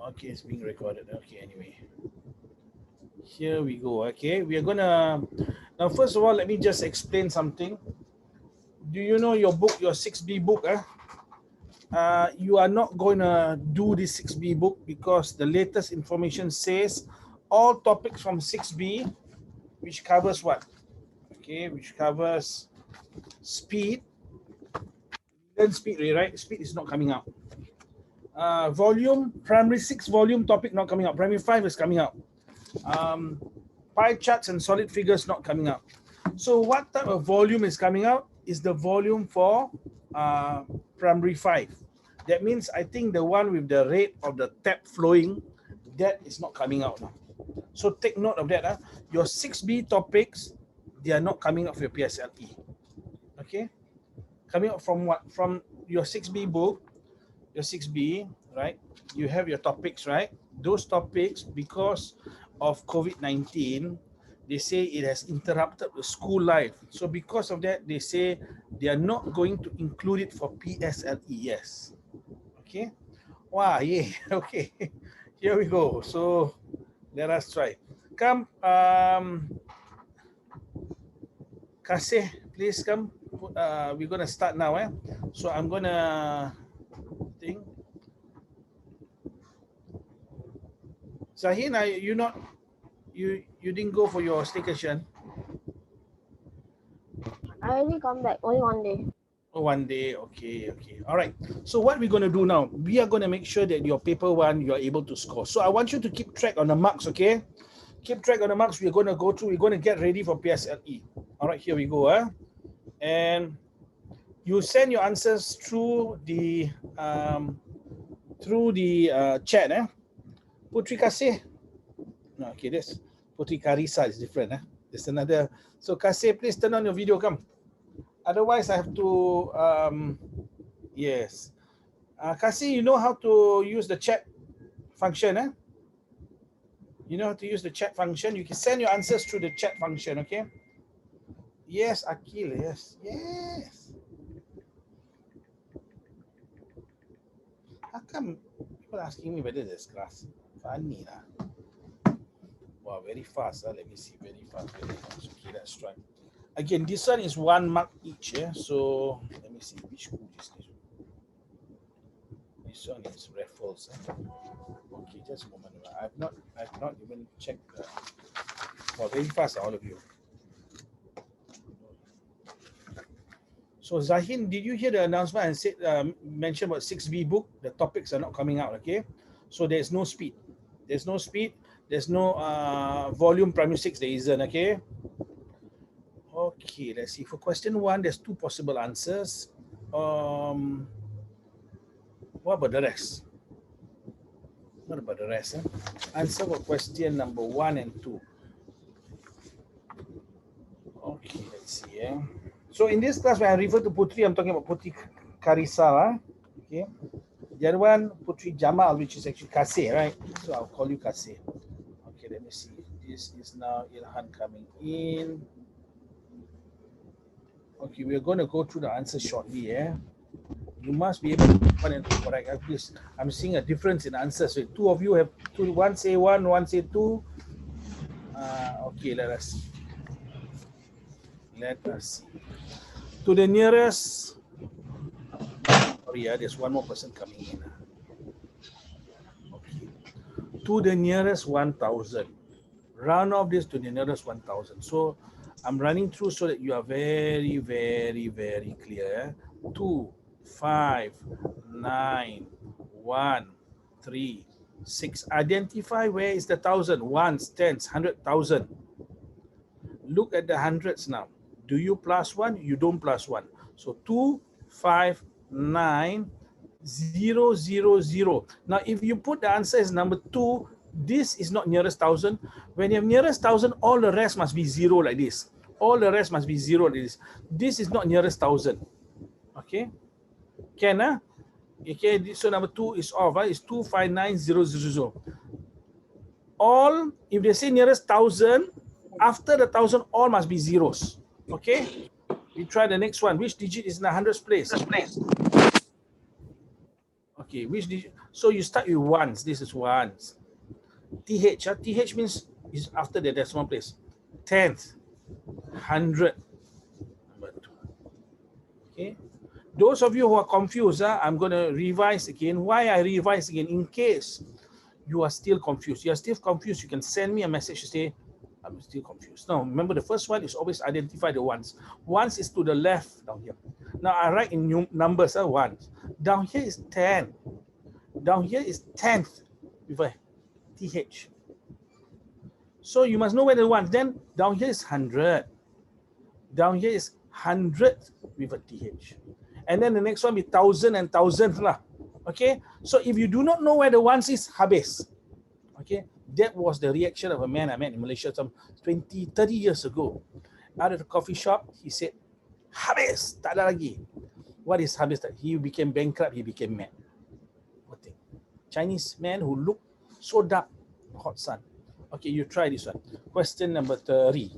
Okay, it's being recorded. Okay, anyway. Here we go. Okay, we are gonna now. First of all, let me just explain something. Do you know your book, your 6B book? You are not going to do this 6B book because the latest information says all topics from 6B, which covers what? Okay, which covers speed. Then speed, right? Speed is not coming out. Volume, primary 6 volume topic not coming out. Primary 5 is coming out. Pie charts and solid figures not coming out. So what type of volume is coming out is the volume for primary 5. That means I think the one with the rate of the tap flowing, that is not coming out now. So take note of that. Your 6B topics, they are not coming out for your PSLE. Okay? Coming out from what? From your 6B book, your 6B, right? You have your topics, right? Those topics, because of COVID-19, they say it has interrupted the school life. So because of that, they say they are not going to include it for PSLE. Yes. Okay. Wow, yeah. Okay. Here we go. So let us try. Come, Kasih, please come. We're gonna start now. So I'm gonna think. Zahin, you didn't go for your staycation? I only come back only one day. Oh, one day. Okay. All right. So what we're going to do now, we are going to make sure that your paper one, you are able to score. So I want you to keep track on the marks, okay? Keep track on the marks. We're going to go through. We're going to get ready for PSLE. All right, here we go. And you send your answers through the chat. Putri Kasih. No, okay, this Putri Karisa is different. There's another. So Kasih, please turn on your video. Come. Otherwise, I have to, yes. Kasih, you know how to use the chat function, You know how to use the chat function? You can send your answers through the chat function, okay? Yes, Akil, yes. How come people asking me whether there's class? Funny, lah. Wow, very fast. Let me see, very fast. Okay, let's try. Again, this one is 1 mark each, So let me see which school is this. This one is Raffles. Okay, just a moment. I've not even checked. Well, very fast, all of you. So Zahin, did you hear the announcement and said mentioned about 6B book? The topics are not coming out. Okay, so there's no speed. There's no speed. There's no volume. Primary 6 there isn't. Okay. Okay, let's see. For question 1, there's 2 possible answers. What about the rest? What about the rest? Answer for question number 1 and 2. Okay, let's see. So in this class, when I refer to Putri, I'm talking about Putri Karisa. Okay. The other one, Putri Jamal, which is actually Kasih, right? So I'll call you Kasih. Okay, let me see. This is now Ilhan coming in. Okay, we're going to go through the answers shortly. You must be able to do 1 and 2 correct. I'm seeing a difference in answers. So 2 of you have 2. One say 1, one say 2. Okay, let us see. To the nearest. Sorry, there's one more person coming in. Okay. To the nearest 1,000. Round off this to the nearest 1,000. So I'm running through so that you are very, very, very clear. 2, 5, 9, 1, 3, 6. Identify where is the 1,000. Ones, tens, 100,000. Look at the hundreds now. Do you plus 1? You don't plus 1. So 2, 5, 9, 0, 0, 0. Now, if you put the answer as number 2, this is not nearest 1,000. When you have nearest 1,000, all the rest must be 0 like this. All the rest must be 0 like this. This is not nearest 1,000. Okay? Can, Okay, so number 2 is off. It's 2, 5, 9, 0, 0, 0. All, if they say nearest 1,000, after the 1,000, all must be zeros. Okay? We try the next one. Which digit is in the hundreds place? Okay, Okay, so you start with ones. This is ones. TH, TH means is after the decimal place. 10th, 100. Okay. Those of you who are confused, I'm going to revise again. Why I revise again? In case you are still confused. You are still confused. You can send me a message to say, I'm still confused. No, remember the first one is always identify the ones. Ones is to the left down here. Now I write in numbers, ones. Down here is 10. Down here is 10th with a TH. So you must know where the ones. Then down here is 100. Down here is 100 with a TH. And then the next one be 1,000 and 1,000th lah. Okay. So if you do not know where the ones is, habis. Okay. That was the reaction of a man I met in Malaysia some 20, 30 years ago. Out of the coffee shop, he said, habis, tak ada lagi. What is habis? He became bankrupt, he became mad. What thing? Chinese man who looked so dark, hot sun. Okay, you try this one. Question number 3.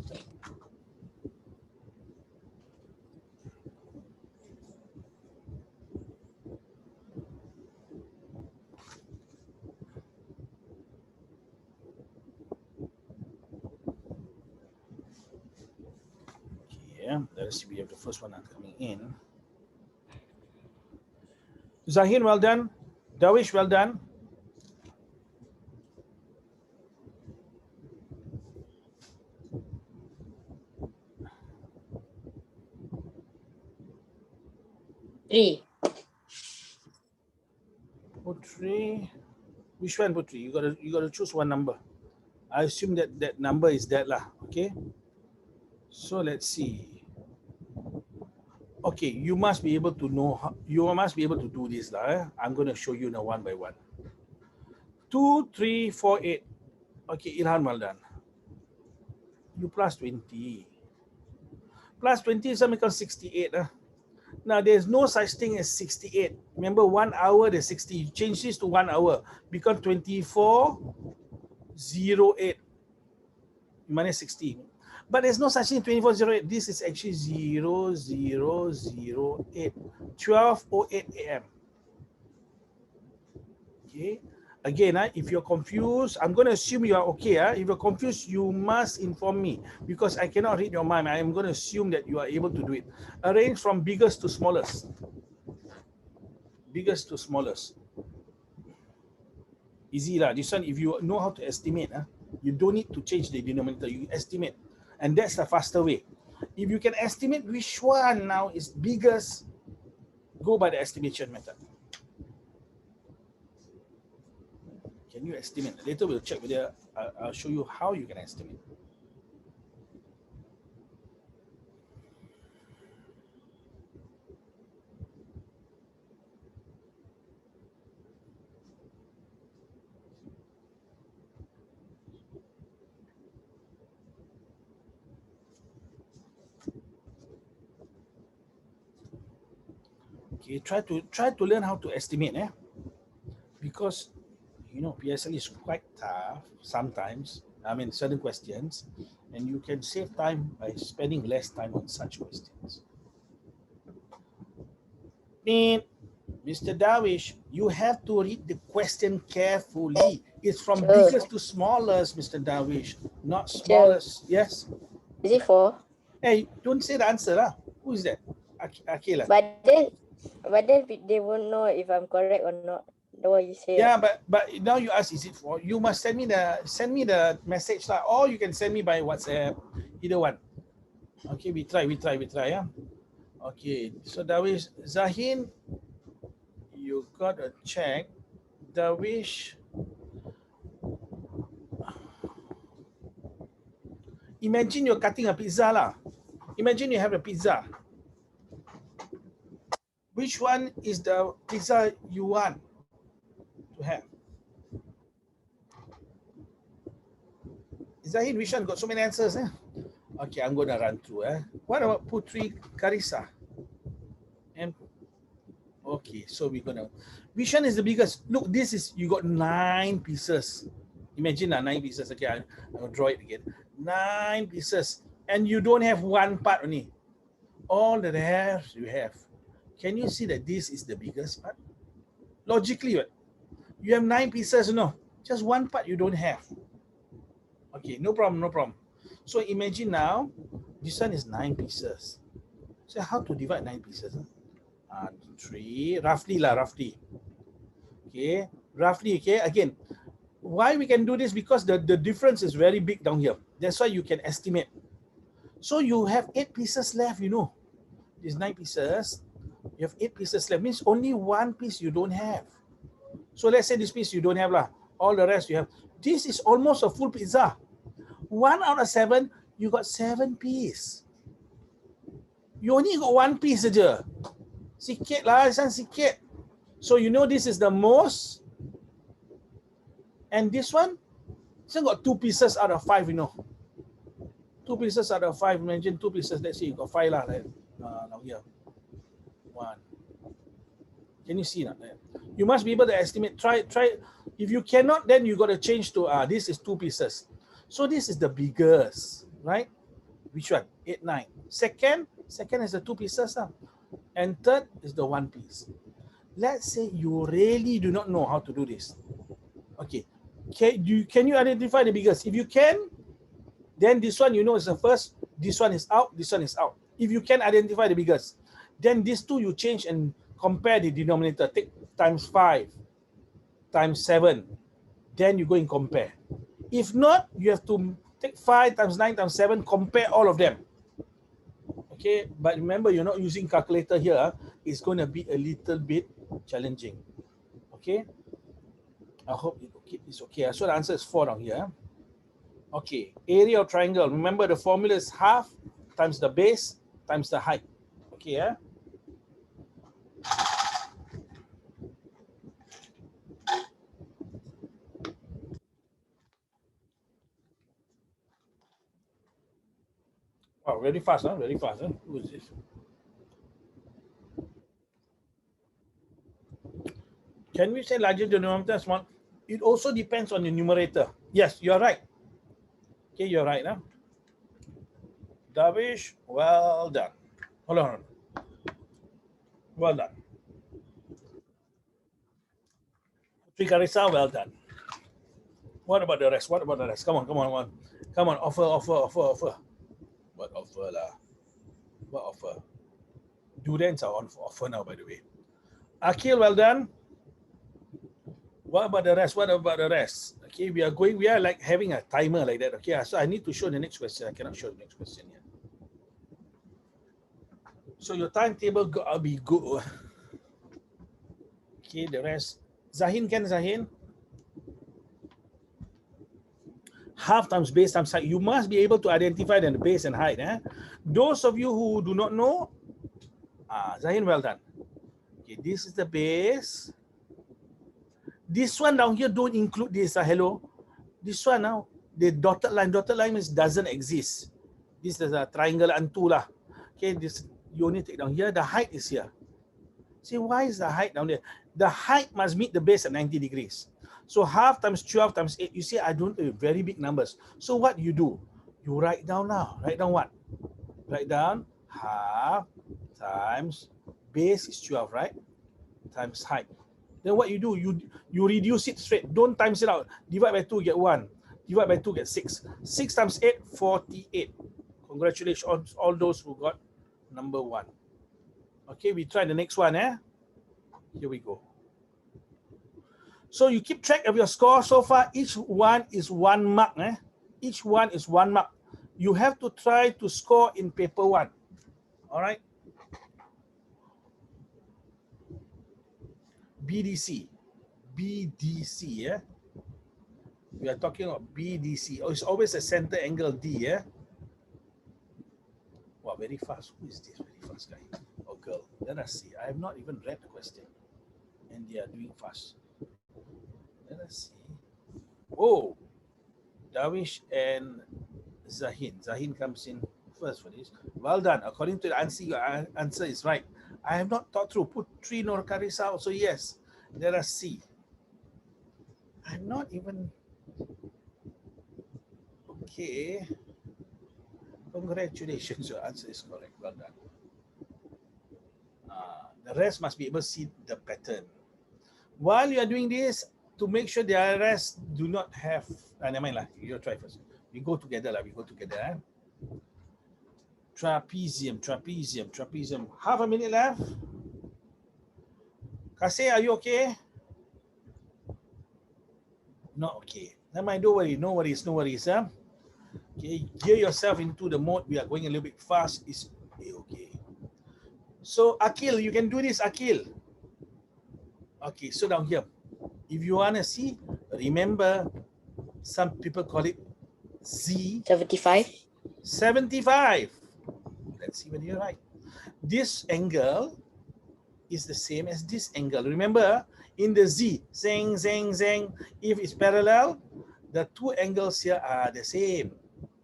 Yeah, let's see, we have the first one coming in. Zahin, well done. Dawish, well done. Three. Putri, which one, Putri? You gotta choose one number. I assume that that number is that lah. Okay. So let's see. Okay, you must be able to know. You must be able to do this lah. I'm gonna show you now one by one. 2, 3, 4, 8. Okay, Ilhan, well done. You plus 20. Plus 20 is something called 68. Now, there's no such thing as 68. Remember, 1 hour, there's 60. You change this to 1 hour. Become 2408 minus 60. But there's no such thing 2408. This is actually 0008. 12:08 a.m. Okay. Again, if you're confused, I'm going to assume you are okay. If you're confused, you must inform me because I cannot read your mind. I am going to assume that you are able to do it. Arrange from biggest to smallest. Biggest to smallest. Easy lah. This one, if you know how to estimate, you don't need to change the denominator. You estimate. And that's the faster way. If you can estimate which one now is biggest, go by the estimation method. Can you estimate? Later we'll check whether I'll show you how you can estimate. Okay, try to learn how to estimate, because you know PSL is quite tough sometimes. I mean, certain questions, and you can save time by spending less time on such questions. Mr. Darwish, you have to read the question carefully. It's from biggest to smallest, Mr. Darwish, not smallest. Yes. Is it 4? Hey, don't say the answer lah. Who is that? Akila. But then they won't know if I'm correct or not. The what you say. Yeah, but now you ask, is it 4? You must send me the message lah, or you can send me by WhatsApp. Either one. Okay, we try. Yeah. Okay, so Darwish, Zahin, you got a check. Darwish, imagine you're cutting a pizza lah. Imagine you have a pizza. Which one is the pizza you want to have? Zahin, which one? Got so many answers. Okay, I'm going to run through. What about Putri Karisa? And okay, so we're going to... Which one is the biggest? Look, this is... You got 9 pieces. Imagine 9 pieces. Okay, I'll draw it again. 9 pieces. And you don't have one part only. All the rest you have. Can you see that this is the biggest part? Logically, right? You have 9 pieces, no? Just one part you don't have. Okay, no problem, no problem. So imagine now, this one is 9 pieces. So how to divide 9 pieces? 3, roughly lah, roughly. Okay, roughly, okay, again, why we can do this? Because the difference is very big down here. That's why you can estimate. So you have 8 pieces left, you know. These 9 pieces, you have 8 pieces left. Means only one piece you don't have. So let's say this piece you don't have lah. All the rest you have. This is almost a full pizza. 1 out of 7, you got 7 pieces. You only got 1 piece saja. Sikit lah, sikit. So you know this is the most. And this one got 2 pieces out of 5, you know. 2 pieces out of 5. Imagine 2 pieces. Let's say you got 5 lah. Right? Now here. 1. Can you see that? You must be able to estimate. Try. If you cannot, then you got to change to this is 2 pieces. So this is the biggest, right? Which one? 8, 9. Second is the 2 pieces. And third is the 1 piece. Let's say you really do not know how to do this. Okay. Can you identify the biggest? If you can, then this one you know is the first. This one is out. This one is out. If you can identify the biggest, then these two you change and compare the denominator. Take times 5, times 7. Then you go and compare. If not, you have to take 5 times 9 times 7, compare all of them. Okay, but remember, you're not using calculator here. It's going to be a little bit challenging. Okay, I hope it's okay. So the answer is 4 down here. Okay, area of triangle. Remember the formula is half times the base times the height. Okay, yeah. Wow, very fast, huh? Very fast, huh? Who is this? Can we say larger denominator small? It also depends on the numerator. Yes, you're right. Okay, you're right, huh? Davish, well done. Hold on. Well done. Trikarisa, well done. What about the rest? What about the rest? Come on. Come on, offer. What offer lah? What offer? Durians are on offer now, by the way. Akhil, well done. What about the rest? Okay, we are like having a timer like that. Okay, so I need to show the next question. I cannot show the next question yet. So your timetable gotta be good. Okay, the rest. Zahin, can Zahin? Half times base times height. You must be able to identify the base and height. Those of you who do not know, Zahin, well done. Okay, this is the base. This one down here don't include this. Hello, this one now the dotted line means doesn't exist. This is a triangle unto lah. Okay, this you only take down here. The height is here. See, why is the height down there? The height must meet the base at 90 degrees. So half times 12 times 8. You see, I don't very big numbers. So what you do? You write down now. Write down what? Write down half times base is 12, right? Times height. Then what you do? You reduce it straight. Don't times it out. Divide by 2, get 1. Divide by 2, get 6. 6 times 8, 48. Congratulations on all those who got number 1. Okay, we try the next one. Here we go. So you keep track of your score so far. Each one is 1 mark. Each one is 1 mark. You have to try to score in paper 1. All right. BDC. Yeah. We are talking about BDC. Oh, it's always a center angle D. Yeah. Wow, very fast. Who is this very fast guy or girl? Let us see. I have not even read the question, and they are doing fast. Let us see. Oh, Davish and Zahin. Zahin comes in first for this. Well done. According to the answer, your answer is right. I have not thought through. Put 3 Norcarisa also. Yes. Let us see. I'm not even. Okay. Congratulations. Your answer is correct. Well done. The rest must be able to see the pattern. While you are doing this, to make sure the rest do not have, never mind lah, you try first. We go together lah, we go together. Trapezium, trapezium, trapezium. Half a minute left. Kasih, are you okay? Not okay. Never mind, don't worry, no worries, no worries. Okay, gear yourself into the mode. We are going a little bit fast. It's okay. So Akil, you can do this, Akil. Okay, so down here. If you want to see, remember, some people call it Z. 75. 75. Let's see whether you're right. This angle is the same as this angle. Remember, in the Z, zang, zang, zang, if it's parallel, the two angles here are the same.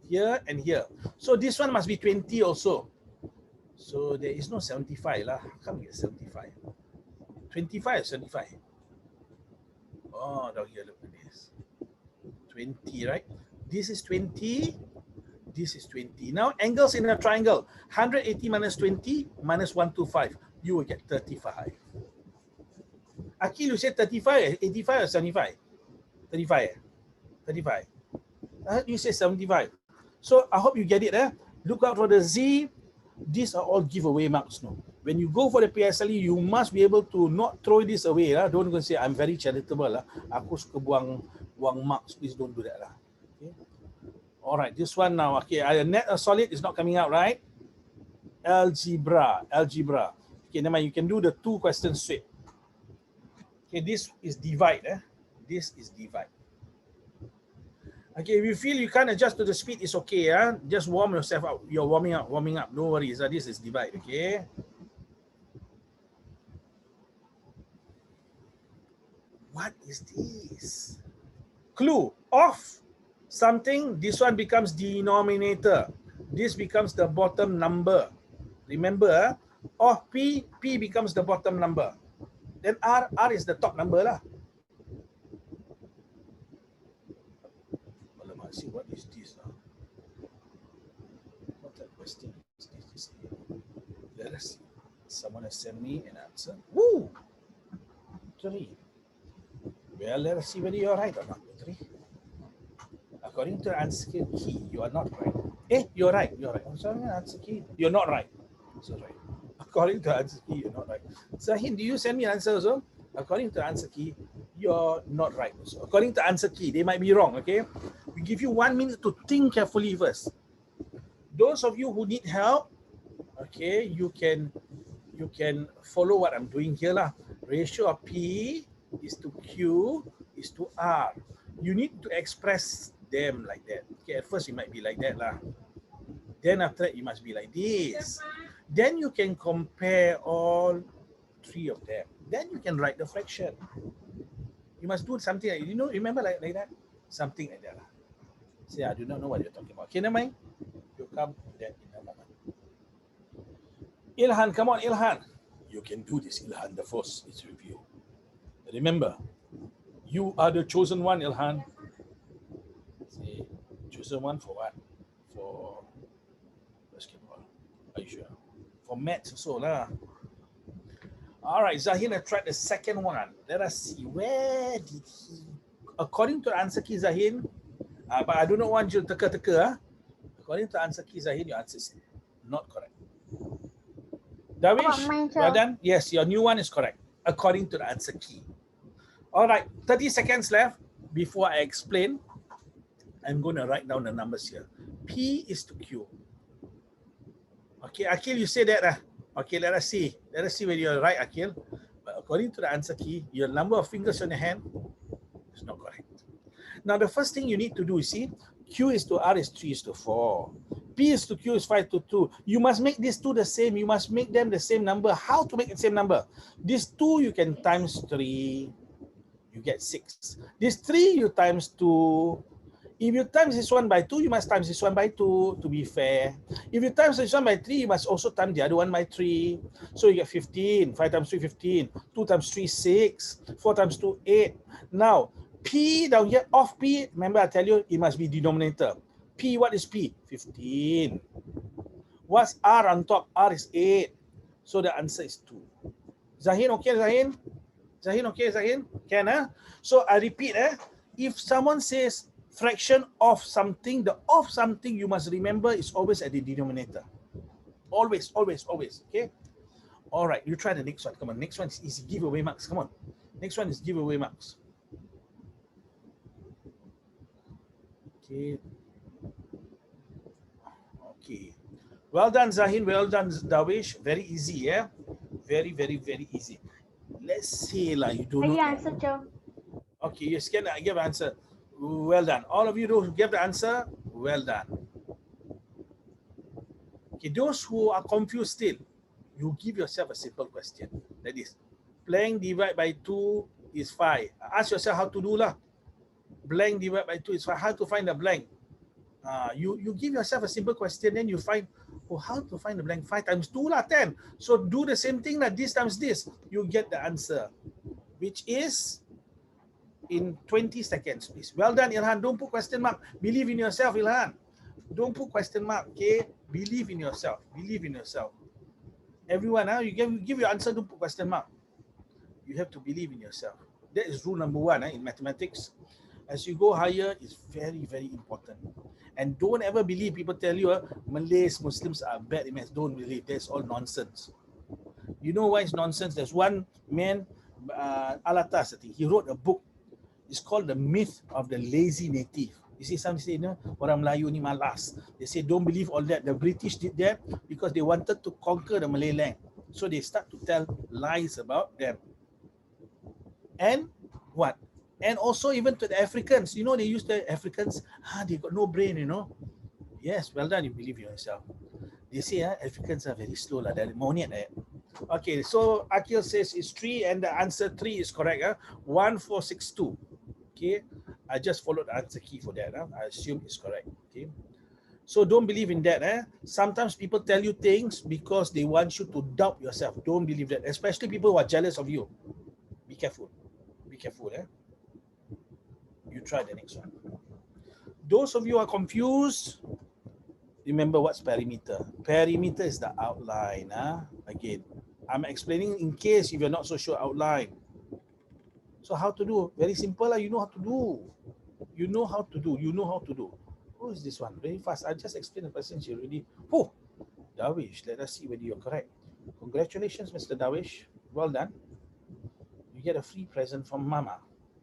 Here and here. So this one must be 20 also. So there is no 75 lah. How come you get 75? 25 or 75? Oh, down here, look at this. 20, right? This is 20. This is 20. Now, angles in a triangle. 180 minus 20 minus 125. You will get 35. Akil, you said 35, 85 or 75? 35. 35. You say 75. So I hope you get it. Look out for the Z. These are all giveaway marks. No. When you go for the PSLE, you must be able to not throw this away. Don't go say, I'm very charitable. Aku suka buang marks. Please don't do that. Okay. All right, this one now. Okay, net solid is not coming out, right? Algebra. Okay, never mind. You can do the two questions straight. Okay, this is divide. This is divide. Okay, if you feel you can't adjust to the speed, it's okay. Just warm yourself up. You're warming up. No worries. This is divide, okay? What is this? Clue. Off something, this one becomes denominator. This becomes the bottom number. Remember, off P becomes the bottom number. Then R is the top number lah. See what is this now? What that question is this? Let us see. Someone has sent me an answer. Woo! 3. Well, let us see whether you're right or not. 3. According to the answer key, you are not right. You're right. You're right. I'm sorry, answer key. You're not right. So right. According to the answer key, you're not right. Zahin, do you send me an answer also? According to the answer key, you're not right also. According to answer key, they might be wrong, okay? We give you 1 minute to think carefully first. Those of you who need help, okay, you can follow what I'm doing here lah. Ratio of P is to Q is to R. You need to express them like that. Okay, at first it might be like that lah. Then after that, it must be like this. Then you can compare all 3 of them. Then you can write the fraction. You must do something like, remember like that? Something like that. See, I do not know what you're talking about. Okay, never mind. You come to that in a moment. Ilhan, come on, Ilhan. You can do this, Ilhan. The force is with you. Remember, you are the chosen one, Ilhan. See, chosen one for what? For basketball. Are you sure? For maths also lah. All right, Zahin has tried the second one. Let us see. Where did he? According to the answer key, Zahin, but I do not want you to teka-teka. According to the answer key, Zahin, your answer is not correct. Darwish, well done. Yes, your new one is correct. According to the answer key. All right, 30 seconds left before I explain. I'm going to write down the numbers here. P is to Q. Okay, Akil, you say that. Okay, let us see. Let us see whether you're right, Akil. But according to the answer key, your number of fingers on your hand is not correct. Now, the first thing you need to do, you see, Q is to R is 3 is to 4. P is to Q is 5 to 2. You must make these two the same. You must make them the same number. How to make the same number? These 2 you can times 3. You get 6. This 3 you times 2. If you times this one by 2, you must times this one by 2 to be fair. If you times this one by 3, you must also times the other one by 3. So you get 15. 5 times 3, 15. 2 times 3, 6. 4 times 2, 8. Now, P down here, of P, remember I tell you, it must be denominator. P, what is P? 15. What's R on top? R is 8. So the answer is 2. Zahin, okay, Zahin? Zahin, okay, Zahin? Can, So I repeat, if someone says fraction of something, the of something you must remember is always at the denominator. Always, always, always, okay? All right, you try the next one. Come on, next one is easy. Giveaway marks, come on. Next one is giveaway marks. Okay. Okay. Well done, Zahin. Well done, Dawish. Very easy, yeah? Very, very, very easy. Let's say like you don't know. answer, Joe. Okay, you can give answer. Well done. All of you who give the answer, well done. Okay, those who are confused still, you give yourself a simple question. That is, blank divide by 2 is 5. Ask yourself how to do lah. Blank divide by 2 is 5. How to find the blank? You give yourself a simple question, then you find, oh, how to find the blank? 5 times 2 lah, 10. So do the same thing lah, this times this. You get the answer, which is in 20 seconds, please. Well done, Ilhan. Don't put question mark. Believe in yourself, Ilhan. Don't put question mark, okay? Believe in yourself. Believe in yourself. Everyone, you give your answer, don't put question mark. You have to believe in yourself. That is rule number 1 in mathematics. As you go higher, it's very, very important. And don't ever believe people tell you Malays, Muslims are bad in maths. Don't believe. That's all nonsense. You know why it's nonsense? There's one man, Alatas, I think, he wrote a book. It's called The Myth of the Lazy Native. You see, some say, orang Melayu ni malas. They say, don't believe all that. The British did that because they wanted to conquer the Malay land. So they start to tell lies about them. And what? And also even to the Africans, they use the Africans, they got no brain, Yes, well done, you believe in yourself. They say Africans are very slow. Okay, so Akil says it's 3 and the answer 3 is correct. 1462. Okay, I just followed the answer key for that. I assume it's correct. Okay, so don't believe in that. Sometimes people tell you things because they want you to doubt yourself. Don't believe that, especially people who are jealous of you. Be careful. Be careful. You try the next one. Those of you who are confused, remember what's perimeter. Perimeter is the outline. Again, I'm explaining in case if you're not so sure outline. So how to do? Very simple. You know how to do. You know how to do. You know how to do. Who is this one? Very fast. I just explained the question already. Oh, Dawish. Let us see whether you're correct. Congratulations, Mr. Dawish. Well done. You get a free present from Mama.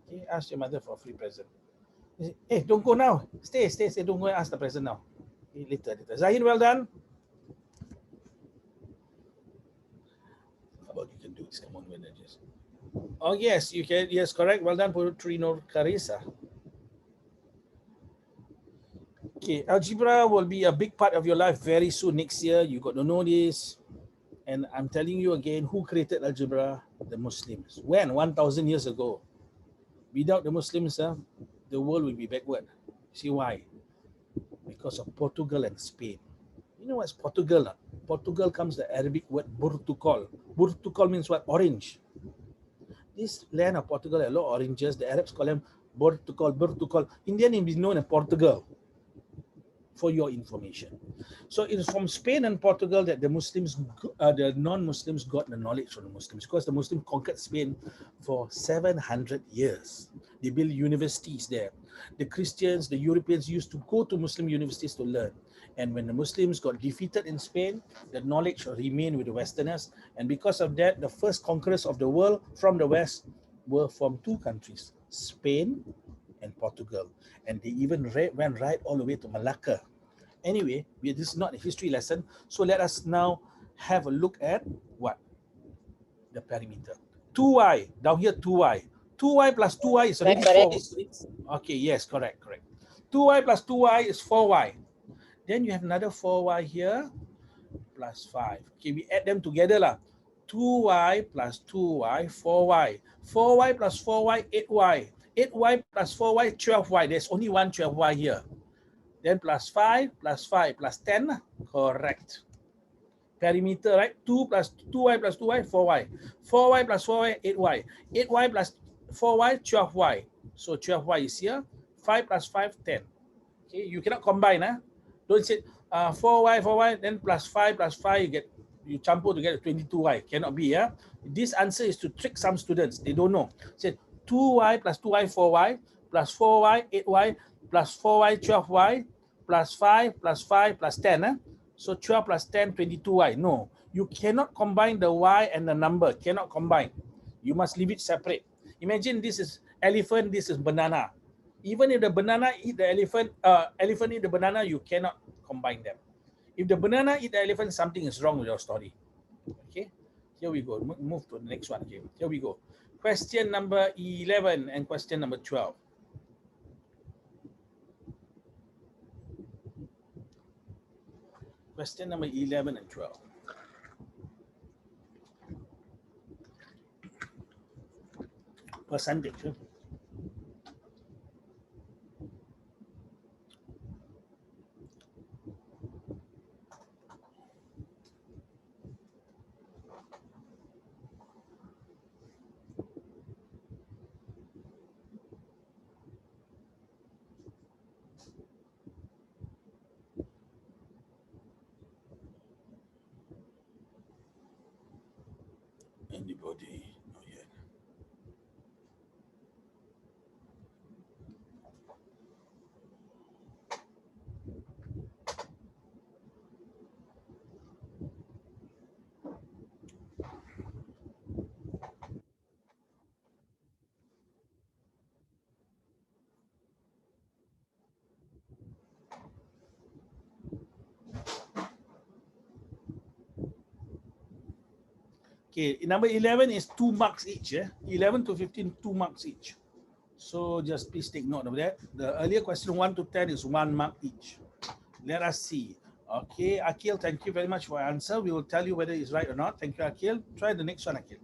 Okay, ask your mother for a free present. Hey, don't go now. Stay. Don't go and ask the present now. Okay, later. Zahid, well done. How about you can do this? Come on, just. Oh, yes, you can. Yes, correct. Well done, Putrino Carissa. Okay, algebra will be a big part of your life very soon. Next year, you got to know this. And I'm telling you again, who created algebra? The Muslims. When? 1,000 years ago. Without the Muslims, the world will be backward. See why? Because of Portugal and Spain. You know what's Portugal? Portugal comes the Arabic word Portugal. Portugal means what? Orange. This land of Portugal, a lot of oranges. The Arabs call them Portugal. Indian name is known as Portugal. For your information. So it is from Spain and Portugal that the Muslims, the non-Muslims got the knowledge from the Muslims, because the Muslims conquered Spain for 700 years. They built universities there. The Christians, the Europeans used to go to Muslim universities to learn. And when the Muslims got defeated in Spain, the knowledge remained with the Westerners. And because of that, the first conquerors of the world from the West were from 2 countries, Spain and Portugal. And they even went right all the way to Malacca. Anyway, this is not a history lesson. So let us now have a look at what? The perimeter. 2y, down here 2y. 2y plus 2y is already 4. Okay, yes, correct. 2y plus 2y is 4y. Then you have another 4y here, plus 5. Okay, we add them together lah. 2y plus 2y, 4y. 4y plus 4y, 8y. 8y plus 4y, 12y. There's only one 12y here. Then plus 5 plus 10. Correct. Perimeter, right? 2y plus 2y, 4y. 4y plus 4y, 8y. 8y plus 4y, 12y. So 12y is here. 5 plus 5, 10. Okay, you cannot combine. Don't say 4y, then plus 5, you get you campur to get 22y. Cannot be, yeah. This answer is to trick some students. They don't know. Say 2y plus 2y 4y plus 4y 8y plus 4y 12y plus 5 plus 5 plus 10. So 12 plus 10 22y. No, you cannot combine the y and the number. Cannot combine. You must leave it separate. Imagine this is elephant, this is banana. Even if the banana eat the elephant, elephant eat the banana, you cannot combine them. If the banana eat the elephant, something is wrong with your story. Okay, here we go. Move to the next one. Okay, here we go. Question number 11 and question number 12. Question number 11 and 12. Percentage. Huh? Anybody? Not yet. Okay, number 11 is 2 marks each. 11 to 15, 2 marks each. So just please take note of that. The earlier question 1 to 10 is 1 mark each. Let us see. Okay, Akil, thank you very much for your answer. We will tell you whether it's right or not. Thank you, Akil. Try the next one, Akil.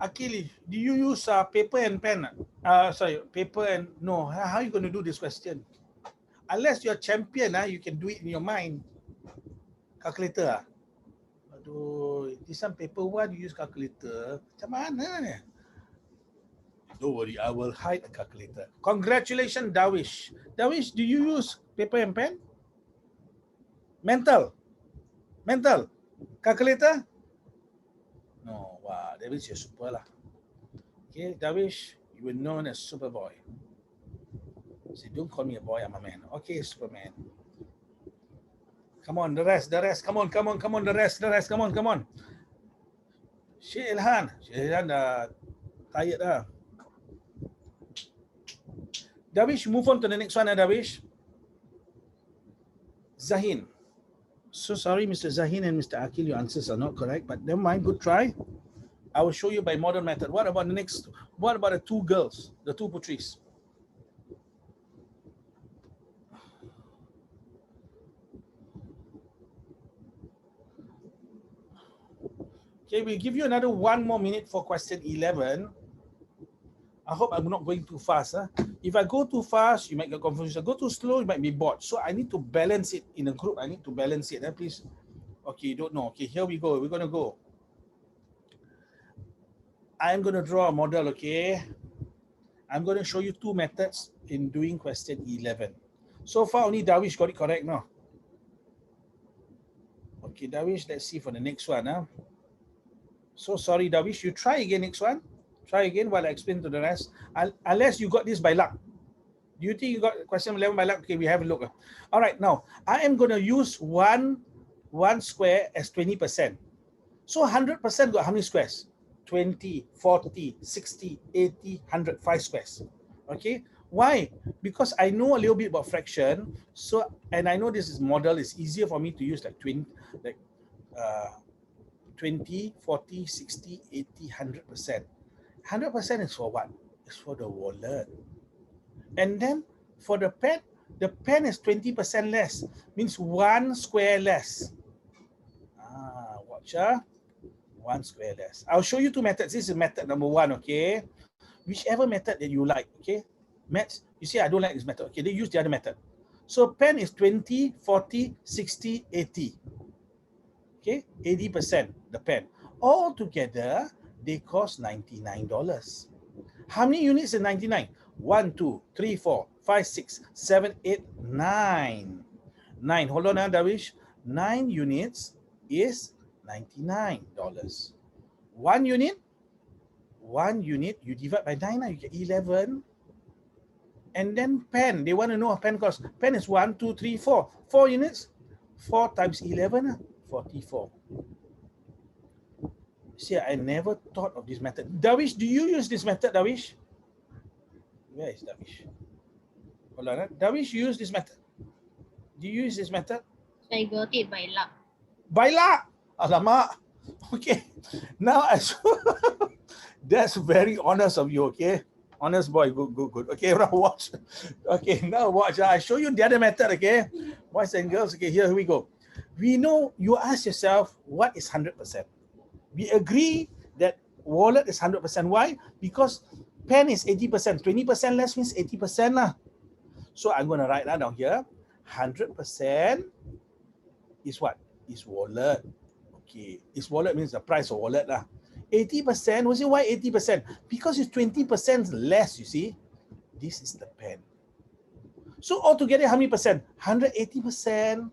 Akil, do you use paper and pen? Sorry, paper and no. How are you going to do this question? Unless you're champion, you can do it in your mind. Calculator. Aduh, this one paper one, you use calculator. Macam mana ni? Don't worry, I will hide a calculator. Congratulations, Dawish. Dawish, do you use paper and pen? Mental. Calculator? No, wow, Dawish, you're super lah. Okay, Dawish, you were known as Superboy. So don't call me a boy, I'm a man. Okay, Superman. Come on, the rest. Come on, the rest. Come on. Syed Ilhan dah tired dah. Dawish, move on to the next one, Dawish. Zahin. So sorry, Mr. Zahin and Mr. Akil, your answers are not correct, but never mind, good try. I will show you by modern method. What about the next? What about the two girls, the two putris? Okay, we'll give you another 1 more minute for question 11. I hope I'm not going too fast. If I go too fast, you might get confused. If I go too slow, you might be bored. So I need to balance it in a group. I need to balance it. Please. Okay, you don't know. Okay, here we go. We're going to go. I'm going to draw a model, okay? I'm going to show you 2 methods in doing question 11. So far, only Dawish got it correct, no? Okay, Dawish, let's see for the next one. So sorry, Dawish, you try again next one. Try again while I explain to the rest. Unless you got this by luck. Do you think you got question 11 by luck? Okay, we have a look. All right, now, I am going to use one square as 20%. So 100% got how many squares? 20, 40, 60, 80, 100, 5 squares. Okay, why? Because I know a little bit about fraction. So, and I know this is model, it's easier for me to use like 20, 40, 60, 80, 100%. 100% is for what? It's for the wallet. And then for the pen is 20% less, means 1 square less. Watch, 1 square less. I'll show you 2 methods. This is method number 1, okay? Whichever method that you like, okay? Maths, you see, I don't like this method. Okay, they use the other method. So pen is 20, 40, 60, 80. Okay, 80% the pen. All together, they cost $99. How many units in 99? 1, 2, 3, 4, 5, 6, 7, 8, 9. 9. Hold on, Darwish. 9 units is $99. 1 unit, you divide by 9, you get 11. And then pen, they want to know a pen cost. Pen is 1, 2, 3, 4. 4 units, 4 times 11, 44. See, I never thought of this method. Darwish, do you use this method, Darwish? Where is Darwish? Hold on, Darwish, you use this method? Do you use this method? I got it by luck. By luck! Alamak. Okay. Now, that's very honest of you, okay? Honest boy, good. Okay, now watch. Okay, now watch. I show you the other method, okay? Boys and girls, okay, here we go. We know you ask yourself, what is 100%? We agree that wallet is 100%. Why? Because pen is 80%. 20% less means 80% lah. So I'm going to write that down here. 100% is what? Is wallet. Okay. Is wallet means the price of wallet lah. 80%, was it why 80%? Because it's 20% less, you see. This is the pen. So altogether, how many percent? 180%.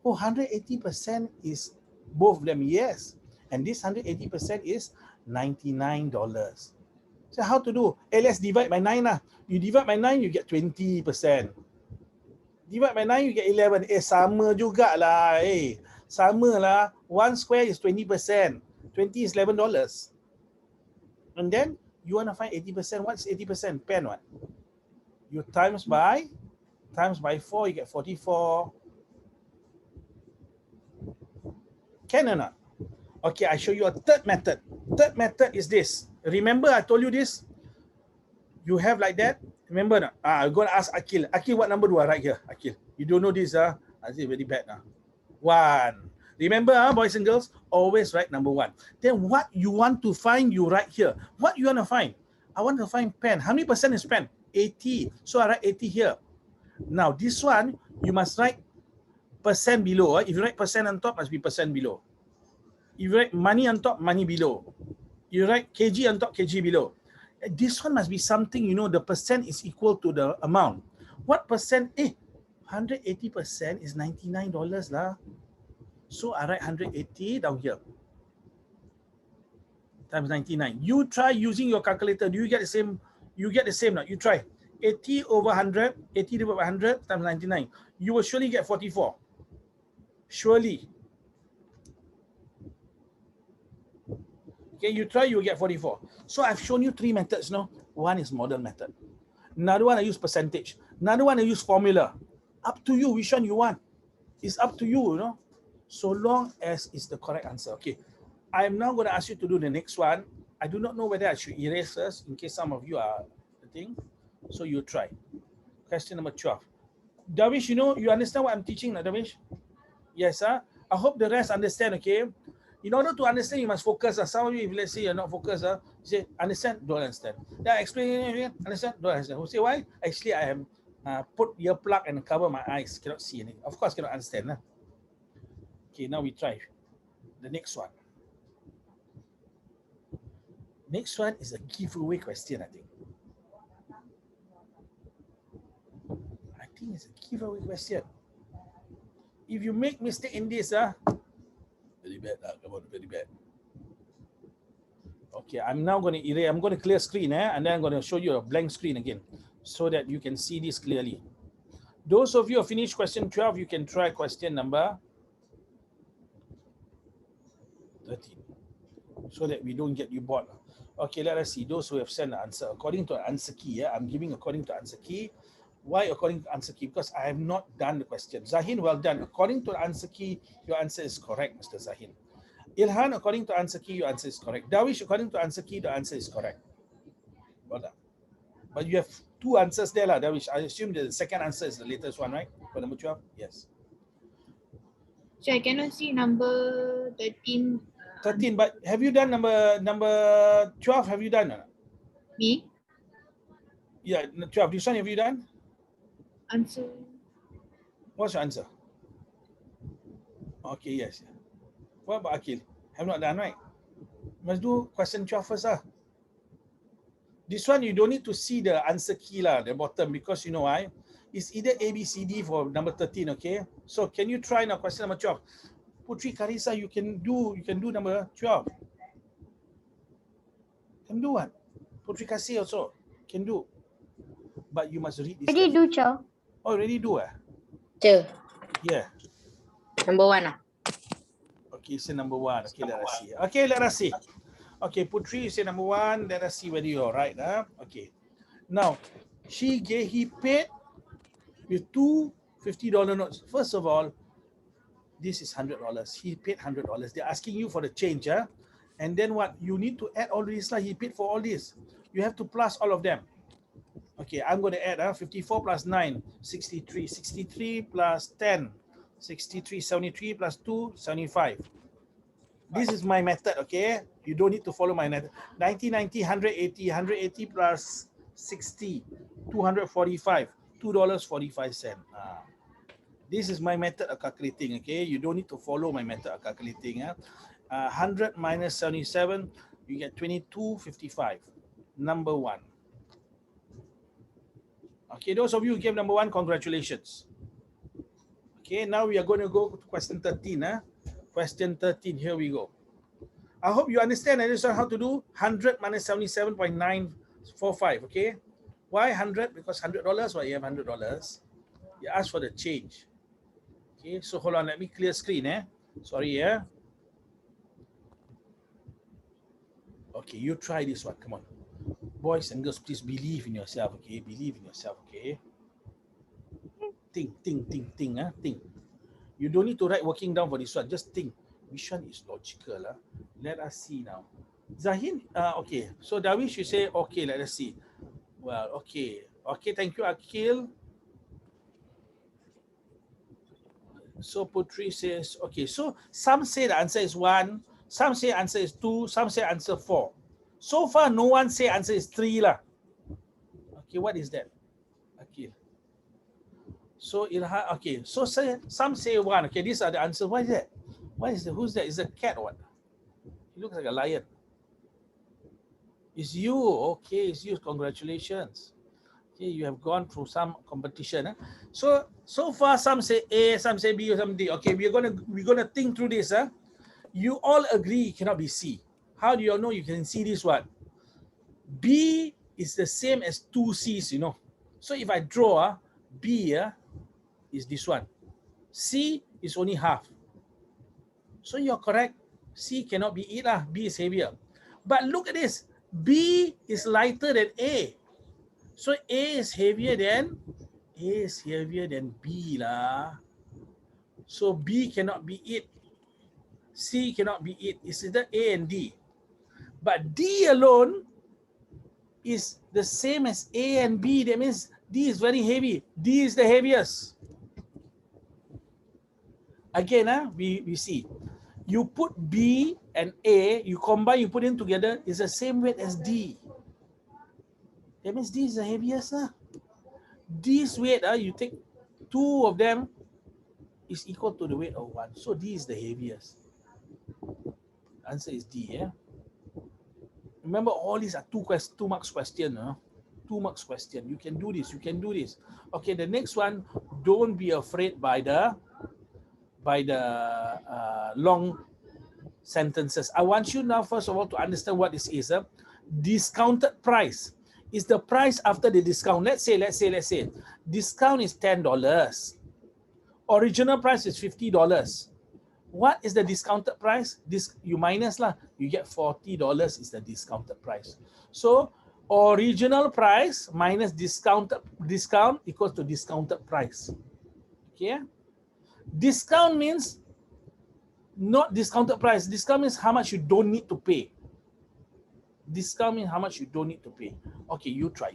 Oh, 180% is both of them, yes. And this 180% is $99. So how to do? Let's divide by 9 lah. You divide by 9, you get 20%. Divide by 9, you get 11. Sama jugalah. Sama lah. 1 square is 20%. 20 is $11. And then you want to find 80%. What's 80%? Pen what? You times by 4, you get 44. Can or not? Okay, I show you a third method. Third method is this. Remember I told you this? You have like that? Remember not? I'm going to ask Akil. Akil, what number do I write here? Akil, you don't know this. I say very bad now. 1. Remember, boys and girls, always write number 1. Then what you want to find, you write here. What you want to find? I want to find pen. How many percent is pen? 80. So I write 80 here. Now this one, you must write percent below. If you write percent on top, must be percent below. If you write money on top, money below. You write kg on top, kg below. This one must be something, you know, the percent is equal to the amount. What percent? 180% is $99 lah. So I write 180 down here. Times 99. You try using your calculator. Do you get the same? You get the same now. You try. 80 over 100, 80 divided by 100 times 99. You will surely get 44. Surely. Okay, you try, you will get 44. So I've shown you 3 methods now. One is model method. Another one I use percentage. Another one I use formula. Up to you which one you want. It's up to you, you know. So long as it's the correct answer. Okay, I'm now going to ask you to do the next one. I do not know whether I should erase this in case some of you are the thing. So you try. Question number 12. Darwish, you know, you understand what I'm teaching, Darwish? Yes, I hope the rest understand, okay? In order to understand, you must focus. Some of you, if let's say you're not focused, you say, understand, don't understand. Then I explain it again, understand, don't understand. Who say why? Actually, I am put earplug and cover my eyes, cannot see anything. Of course, cannot understand. Okay, now we try the next one. Next one is a giveaway question, I think. I think it's a giveaway question. If you make mistake in this, very bad, come on, very bad. Okay, I'm now going to erase, I'm going to clear screen, and then I'm going to show you a blank screen again so that you can see this clearly. Those of you who finished question 12, you can try question number 13 so that we don't get you bored. Okay, let us see those who have sent the answer. According to the answer key, I'm giving according to answer key. Why according to answer key? Because I have not done the question. Zahin, well done. According to the answer key, your answer is correct, Mr. Zahin. Ilhan, according to answer key, your answer is correct. Darwish, according to answer key, the answer is correct. Well done. But you have 2 answers there, Darwish. I assume the second answer is the latest one, right? For number 12? Yes. So I cannot see number 13. 13, but have you done number 12? Have you done? Me? Yeah, 12. This one, have you done? Answer. What's your answer? Okay, yes. What about Akil? Have not done, right? Must do question 12 first. This one you don't need to see the answer key lah, the bottom, because you know why? It's either A, B, C, D for number 13, okay? So can you try now question number 12? Putri Karisa, you can do number 12. Can do what? Putri Kasih also can do. But you must read this. Already do, Chow. Oh, already do ah? Sure. Yeah. Number 1 ah. Okay, say number 1. Okay, let us see. Okay, let us see. Okay, Putri, you say number 1. Let us see whether you're right. Okay. Now, he paid with two $50 notes. First of all, this is $100. He paid $100. They're asking you for the change. And then what? You need to add all this. He paid for all this. You have to plus all of them. Okay, I'm going to add 54 plus 9, 63. 63 plus 10, 63. 73 plus 2, 75. This is my method, okay? You don't need to follow my method. 90, 90, 180. 180 plus 60, 245, $2.45. This is my method of calculating, okay? You don't need to follow my method of calculating. 100 minus 77, you get 22.55. Number 1. Okay, those of you who gave number 1, congratulations. Okay, now we are going to go to question 13. Question 13, here we go. I hope you understand how to do 100 minus 77.945, okay? Why 100? Because $100, why you have $100? You ask for the change. Okay, so hold on, let me clear screen. Sorry, Okay, you try this one, come on. Boys and girls, please believe in yourself, okay? Believe in yourself, okay? Think. You don't need to write working down for this one, just think. Which one is logical? Let us see now. Zahin, okay. So Darwish, you say, okay, let us see. Well, okay. Okay, thank you, Akil. So Putri says, okay. So some say the answer is 1, some say answer is 2, some say answer 4. So far, no one say answer is 3 lah. Okay, what is that? Akil. So Ilha, okay. So some say 1. Okay, these are the answers. What is that? What is that? Who's that? Is a cat or what? He looks like a lion. It's you. Okay, it's you. Congratulations. Okay, you have gone through some competition. So far, some say A, some say B, or some D. Okay, we're gonna think through this. You all agree it cannot be C. How do you all know you can see this one? B is the same as 2 C's, you know. So if I draw B is this one. C is only half. So you're correct. C cannot be it lah. B is heavier. But look at this. B is lighter than A. So A is heavier than B lah. So B cannot be it. C cannot be it. It's either A and D. But D alone is the same as A and B. That means D is very heavy. D is the heaviest. Again, we see. You put B and A, you combine, you put them together, it's the same weight as D. That means D is the heaviest. This weight, you take 2 of them is equal to the weight of 1. So D is the heaviest. Answer is D. Remember, all these are 2 marks question. 2 marks question. You can do this. You can do this. Okay, the next one. Don't be afraid by the long sentences. I want you now, first of all, to understand what this is. Discounted price is the price after the discount. Let's say, discount is $10. Original price is $50. What is the discounted price? This you minus lah. You get $40 is the discounted price. So original price minus discount equals to discounted price. Okay. Discount means not discounted price. Discount means how much you don't need to pay. Discount means how much you don't need to pay. Okay, you try.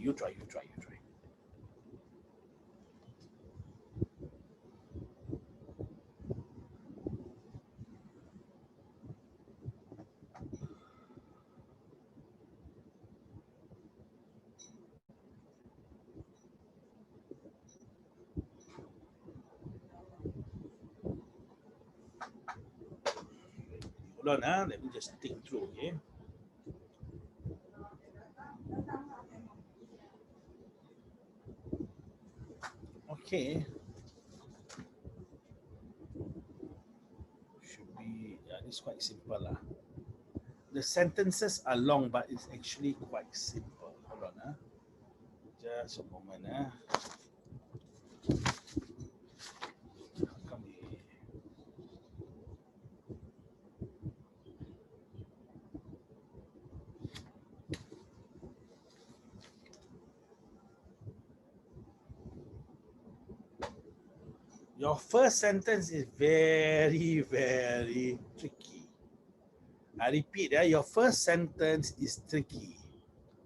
Hold on, let me just think through, okay? Okay. Should be, yeah, it's quite simple lah. The sentences are long, but it's actually quite simple. Hold on, just a moment. Come here. Your first sentence is very, very tricky. I repeat, your first sentence is tricky.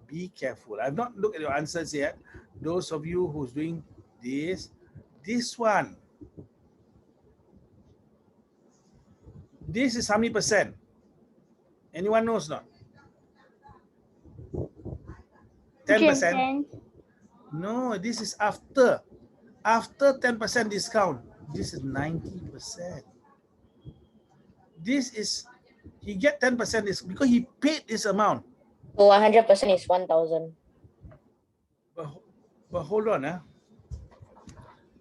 Be careful. I've not looked at your answers yet. Those of you who's doing this one, this is how many percent? Anyone knows not? 10%? No, this is after 10% discount. This is 90%. This is, he get 10% because he paid this amount. So 100% is 1,000. But hold on,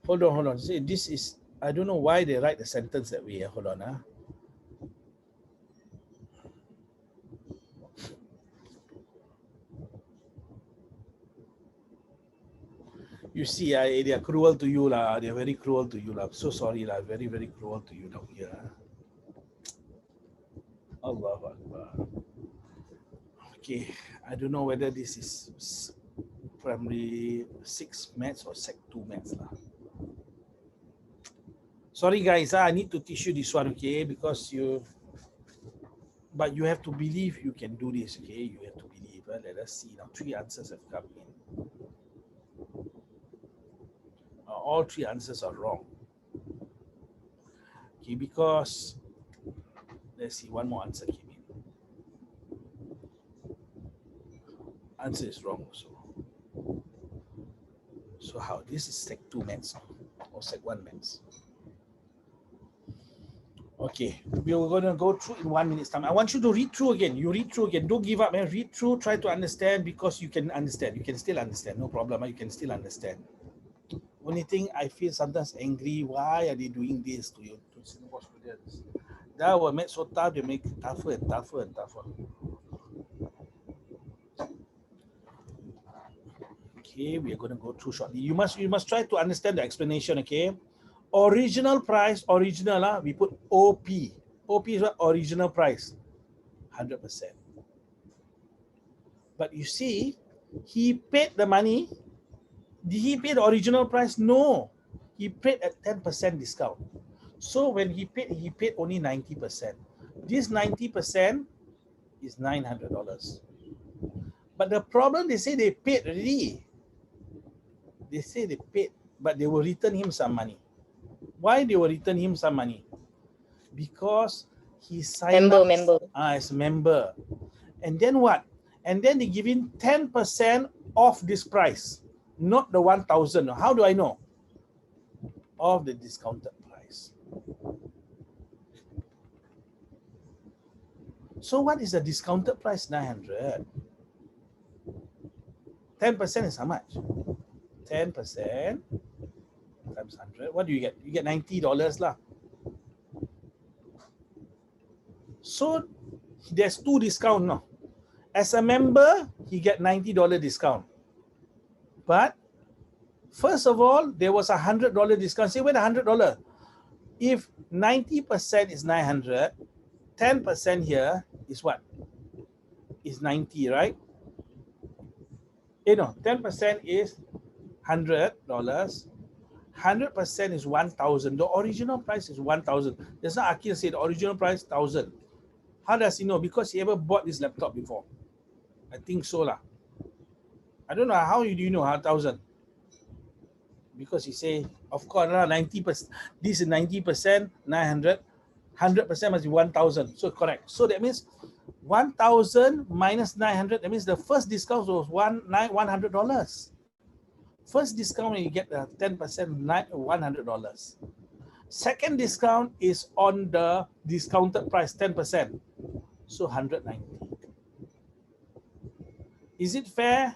hold on. See, this is, I don't know why they write the sentence that way. Hold on, You see, they are cruel to you lah. They are very cruel to you lah. I'm so sorry lah. Very, very cruel to you down here. Allahu Akbar. Okay, I don't know whether this is primary 6 maths or sec 2 maths lah. Sorry guys, I need to teach you this one, okay? Because but you have to believe you can do this, okay? You have to believe. Let us see now. 3 answers have come in. All 3 answers are wrong. Okay, because let's see, one more answer came in. Answer is wrong also. So how? This is sec 2 maths or sec 1 maths. Okay, we're going to go through in 1 minute's time. I want you to read through again. You read through again. Don't give up, man. Read through, try to understand, because you can understand. You can still understand. No problem. You can still understand. Only thing I feel sometimes angry, why are they doing this to you, to Singapore students? That will make so tough, they make it tougher and tougher and tougher. Okay, we are going to go through shortly. You must try to understand the explanation, okay? Original price, we put OP. OP is what? Original price, 100%. But you see, he paid the money. Did he pay the original price? No. He paid at 10% discount. So when he paid only 90%. This 90% is $900. But the problem, they say they paid already. They say they paid, but they will return him some money. Why they will return him some money? Because he signed up as a member. And then what? And then they give him 10% off this price. Not the 1,000. How do I know? Of the discounted price. So what is the discounted price? 900. 10% is how much? 10% times 100. What do you get? You get $90 lah. So there's 2 discounts now. As a member, he get $90 discount. But first of all, there was $100 discount. Say, wait, $100. If 90% is 900, 10% here is what? Is 90, right? No, 10% is $100. 100% is 1,000. The original price is 1,000. That's not Akil said the original price 1,000. How does he know? Because he ever bought this laptop before. I think so lah. I don't know how do you know 1,000. Because he say, of course, 90%. This is 90%, 900. 100% must be 1,000. So correct. So that means 1,000 minus 900. That means the first discount was $100. First discount when you get the 10%, $100. Second discount is on the discounted price, 10%. So 190. Is it fair?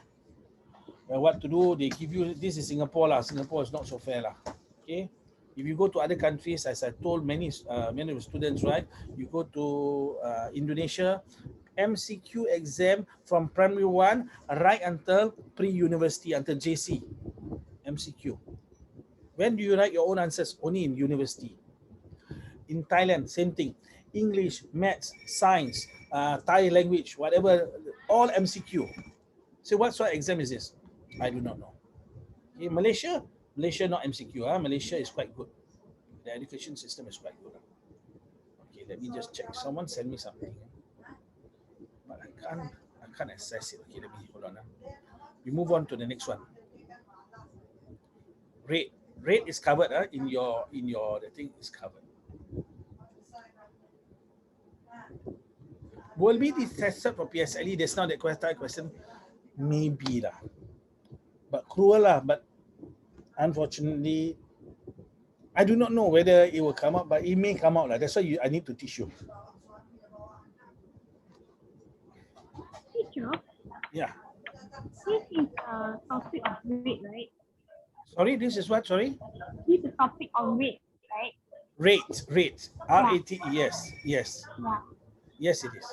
Well, what to do? They give you, this is Singapore lah. Singapore is not so fair lah. Okay. If you go to other countries, as I told many of the students, right? You go to Indonesia, MCQ exam from primary 1 right until pre-university, until JC. MCQ. When do you write your own answers? Only in university. In Thailand, same thing. English, maths, science, Thai language, whatever, all MCQ. So what sort of exam is this? I do not know. Okay, Malaysia not MCQ. Malaysia is quite good. The education system is quite good. Okay, let me just check. Someone send me something, but I can't access it. Okay, let me hold on. We move on to the next one. Rate is covered. In your the thing is covered. Will be this tested for PSLE? There's not that question. Maybe lah, but cruel lah. But unfortunately, I do not know whether it will come out, but it may come out lah. That's why I need to teach you. Teacher? Yeah. This is a topic of rate, right? Sorry, this is what? Sorry? This is a topic of rate, right? Rate. RATE. Yes. Yeah. Yes, it is.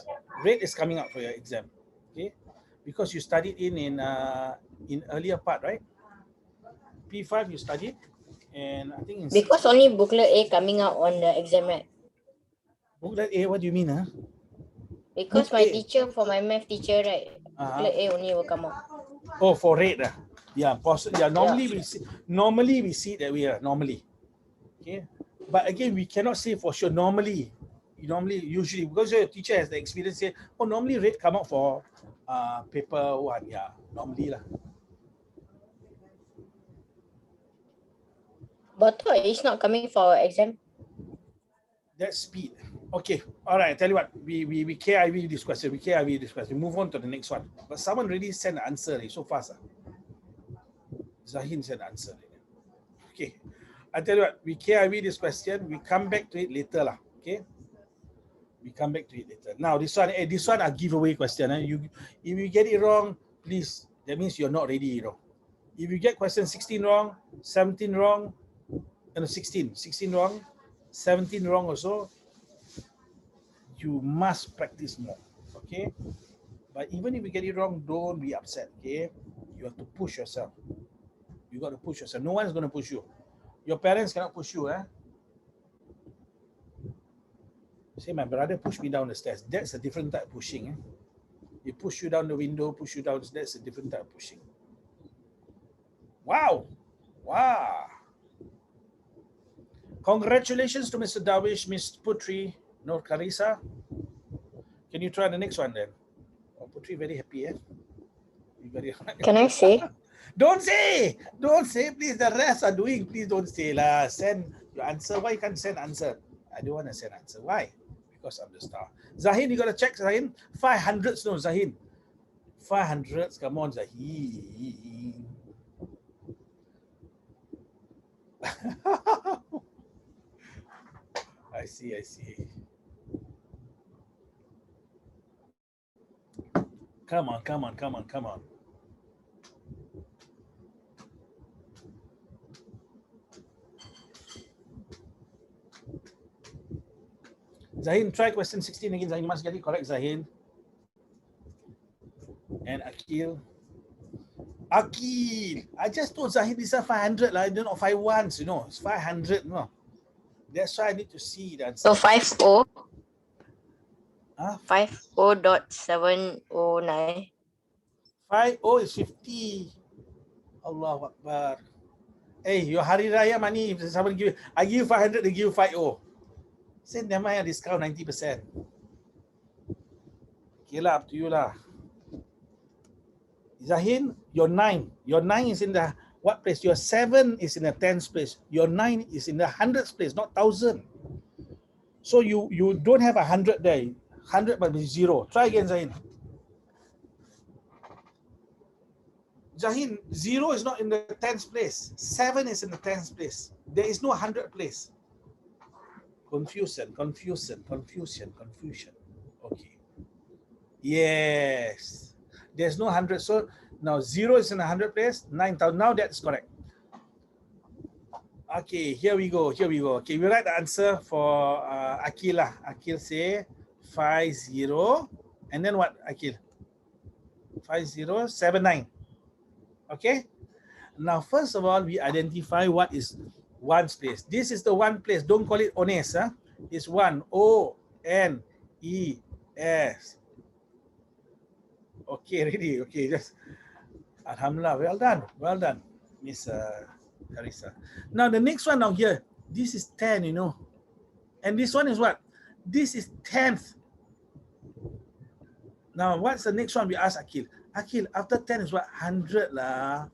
Rate is coming out for your exam. Okay? Because you studied in earlier part, right? P5 you studied, and I think in Because only booklet A coming out on the exam, right? booklet A, what do you mean, huh? Because Book my A. teacher, for my math teacher, right? Booklet A only will come out. Oh, for rate. Yeah, possibly. Yeah, normally we see it that way. Normally. Okay. But again, we cannot say for sure. Usually, because your teacher has the experience, say, oh, normally rate come out for paper 1. Yeah, normally lah. But it's not coming for our exam. That's speed. Okay. All right. I tell you what. We KIV this question. Move on to the next one. But someone really sent an answer. So fast. Zahin sent an answer. Okay. I tell you what. We KIV this question. We come back to it later lah. Okay. We come back to it later. Now this one a giveaway question. If you get it wrong, please. That means you're not ready. If you get question 16 wrong, 17 wrong, and 16 wrong, 17 wrong also, you must practice more. Okay. But even if you get it wrong, don't be upset. Okay. You have to push yourself. You got to push yourself. No one's going to push you. Your parents cannot push you. Say, my brother pushed me down the stairs. That's a different type of pushing. He push you down the window, push you down. That's a different type of pushing. Wow. Congratulations to Mr. Dawish, Miss Putri, Nur Karisa. Can you try the next one then? Oh, Putri very happy, Can I say? Don't say, please. The rest are doing. Please don't say lah. Send your answer. Why you can't send answer? I don't want to send answer. Why? Because I'm the star. Zahin, you got to check, Zahin. 500s, no, Zahin. 500s, come on, Zahin. I see. Come on. Zahin, try question 16 again. Zahin, you must get it correct, Zahin. And Akil. I just told Zahin this is 500. I don't know, 5 ones, It's 500, no. That's why I need to see that. So 50. Huh? 50.709. 50 is 50. Allahu Akbar. Hey, your Hari Raya money, if someone give you, I give you 500, they give you 50. Say, never mind, discount 90%. Okay lah, up to you lah. Zahin, your 9. Your 9 is in the what place? Your 7 is in the 10th place. Your 9 is in the 100th place, not 1,000. So you don't have 100 there. 100 but with 0. Try again, Zahin. Zahin, 0 is not in the 10th place. 7 is in the 10th place. There is no 100th place. Confusion. Okay. Yes. There's no 100. So now 0 is in the 100 place, 9,000. Now that's correct. Okay, here we go. Here we go. Okay, we write the answer for Akil lah. Akil say 50. And then what, Akil? 5079. Okay. Now, first of all, we identify what is ones place. This is the one place. Don't call it ones. Huh? It's one. O-N-E-S. Okay, ready. Okay, just Alhamdulillah. Well done. Well done, Miss Carissa. Now, the next one now here. This is 10, you know. And this one is what? This is 10th. Now, what's the next one we ask Akil? Akil, after 10 is what? 100 lah.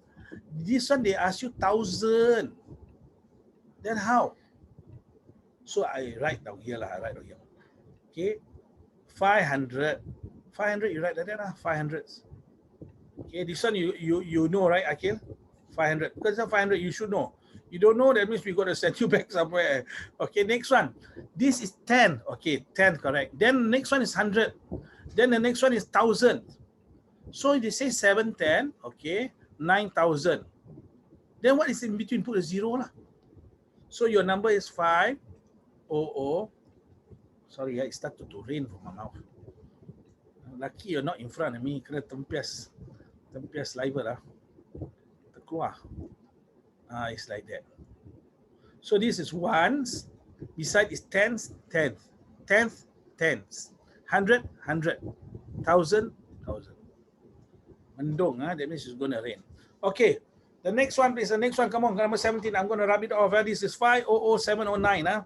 This one, they ask you 1,000. Then how? So I write down here lah. I write down here. Okay. 500. 500, you write like that lah. 500s. Okay, this one you know, right, Akil? 500. Because of 500, you should know. You don't know, that means we got to send you back somewhere. Okay, next one. This is 10. Okay, 10, correct. Then next one is 100. Then the next one is 1,000. So they say 710, okay, 9,000. Then what is in between? Put a 0 lah. So your number is 500. Sorry, it started to rain from my mouth. Lucky you're not in front of me. Kena tempias saliva lah. Terkeluar. It's like that. So this is ones. Beside is tens, 10th, 10s. 100, 100. 1,000, 1,000. Mendung, that means it's going to rain. Okay, the next one, please. The next one, come on, number 17. I'm going to rub it off. This is 500709.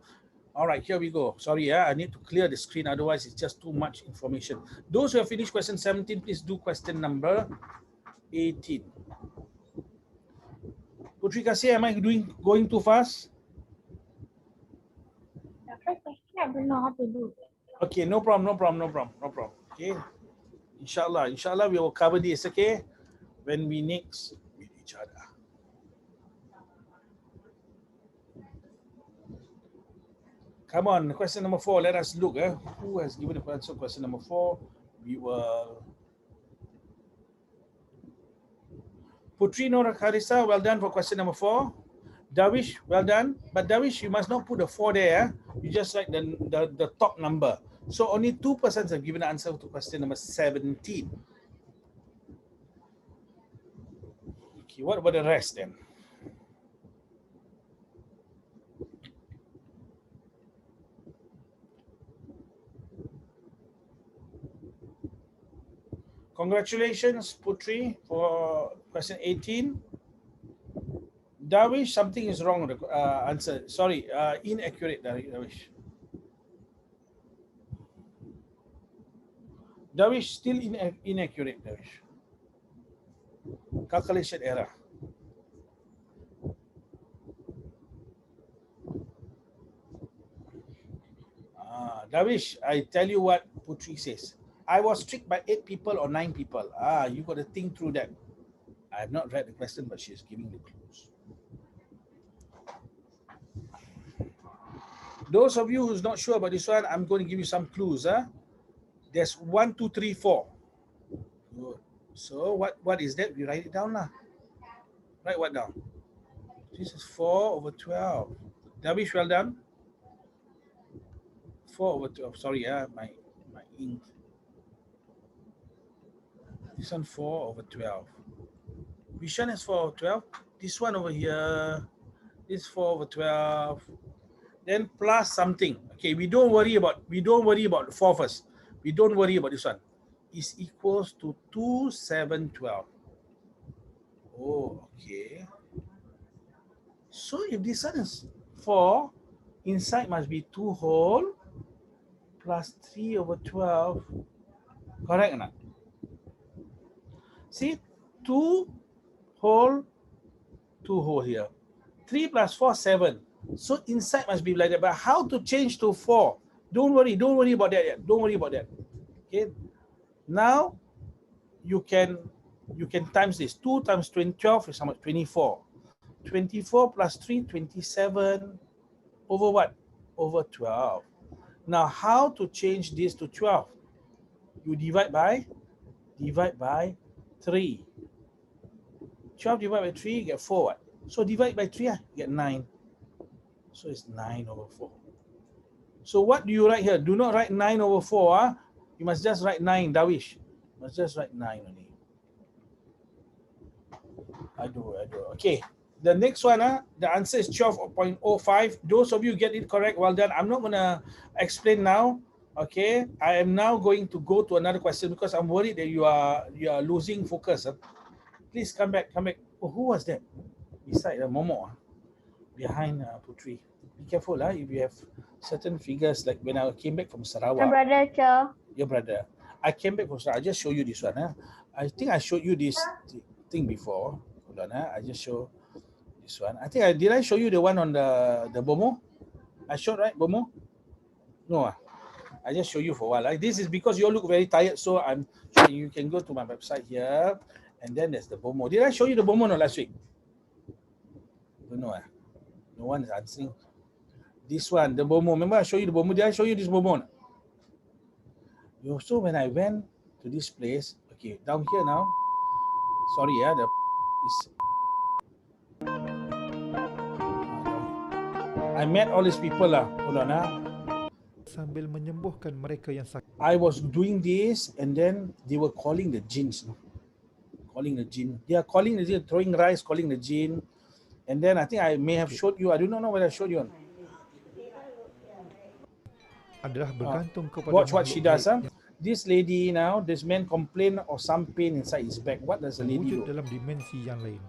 All right, here we go. Sorry, I need to clear the screen. Otherwise, it's just too much information. Those who have finished question 17, please do question number 18. Putri Kasih, am I going too fast? The first question I don't know how to do. Okay, no problem. Okay, inshallah, we will cover this, okay, when we next meet each other. Come on, question number 4. Let us look. Who has given the answer? Question number 4. We will. Putri Nora Karisa, well done for question number 4. Dawish, well done. But Dawish, you must not put the 4 there. You just write the top number. So only 2 persons have given the answer to question number 17. Okay, what about the rest then? Congratulations, Putri, for question 18. Dawish, something is wrong with the answer. Sorry, inaccurate, Dawish. Dawish, still inaccurate, Dawish. Calculation error. Dawish, I tell you what Putri says. I was tricked by 8 people or 9 people. You got to think through that. I have not read the question, but she's giving the clues. Those of you who's not sure about this one, I'm going to give you some clues. There's 1, 2, 3, 4. Good. So what is that? We write it down lah. Write what down? This is 4/12. Davish, well done. 4/12. Sorry, my ink. This one 4/12. Which one is 4/12? This one over here. This 4/12. Then plus something. Okay, we don't worry about the 4 first. We don't worry about this one. Is equals to 2/7/12. Oh, okay. So if this one is 4, inside must be 2 whole plus 3/12. Correct or not? See, 2 whole, 2 whole here. 3 plus 4, 7. So inside must be like that. But how to change to 4? Don't worry about that yet. Don't worry about that. Okay. Now you can times this. 2 times 12 is how much? 24. 24 plus 3, 27 over what? Over 12. Now how to change this to 12? You divide by 3. 12 divided by 3, you get 4. What? So divide by 3, you get 9. So it's 9 over 4. So what do you write here? Do not write 9 over 4. You must just write 9, Dawish. You must just write 9 only. Aduh. Okay. The next one, the answer is 12.05. Those of you get it correct, well done. I'm not going to explain now. Okay. I am now going to go to another question because I'm worried that you are losing focus. Please come back. Oh, who was that? Beside Momo. Behind Putri. Be careful if you have certain figures, like when I came back from Sarawak. My brother, Cha. Your brother. I came back from Sarawak. I just show you this one. I think I showed you this thing before. Hold on. I just show this one. I think did I show you the one on the Bomo? I showed, right, Bomo? No. I just show you for a while. This is because you all look very tired, so I'm showing you. Can go to my website here, and then there's the Bomo. Did I show you the Bomo last week? Don't know. No one is answering. This one, the Bomo. Remember I showed you the Bomo? Did I show you this Bomo? So when I went to this place, okay, down here now. Sorry, I met all these people Hold on. Sambil menyembuhkan mereka yang sakit. I was doing this, and then they were calling the jinns. Calling the jinn. They are calling the jinn, throwing rice, calling the jinn. And then I think I may have showed you. I do not know whether I showed you. Adalah bergantung kepada watch what she does. makhluk This lady now, this man complained of some pain inside his back. What does the yang lady wujud do? dalam dimensi yang lain.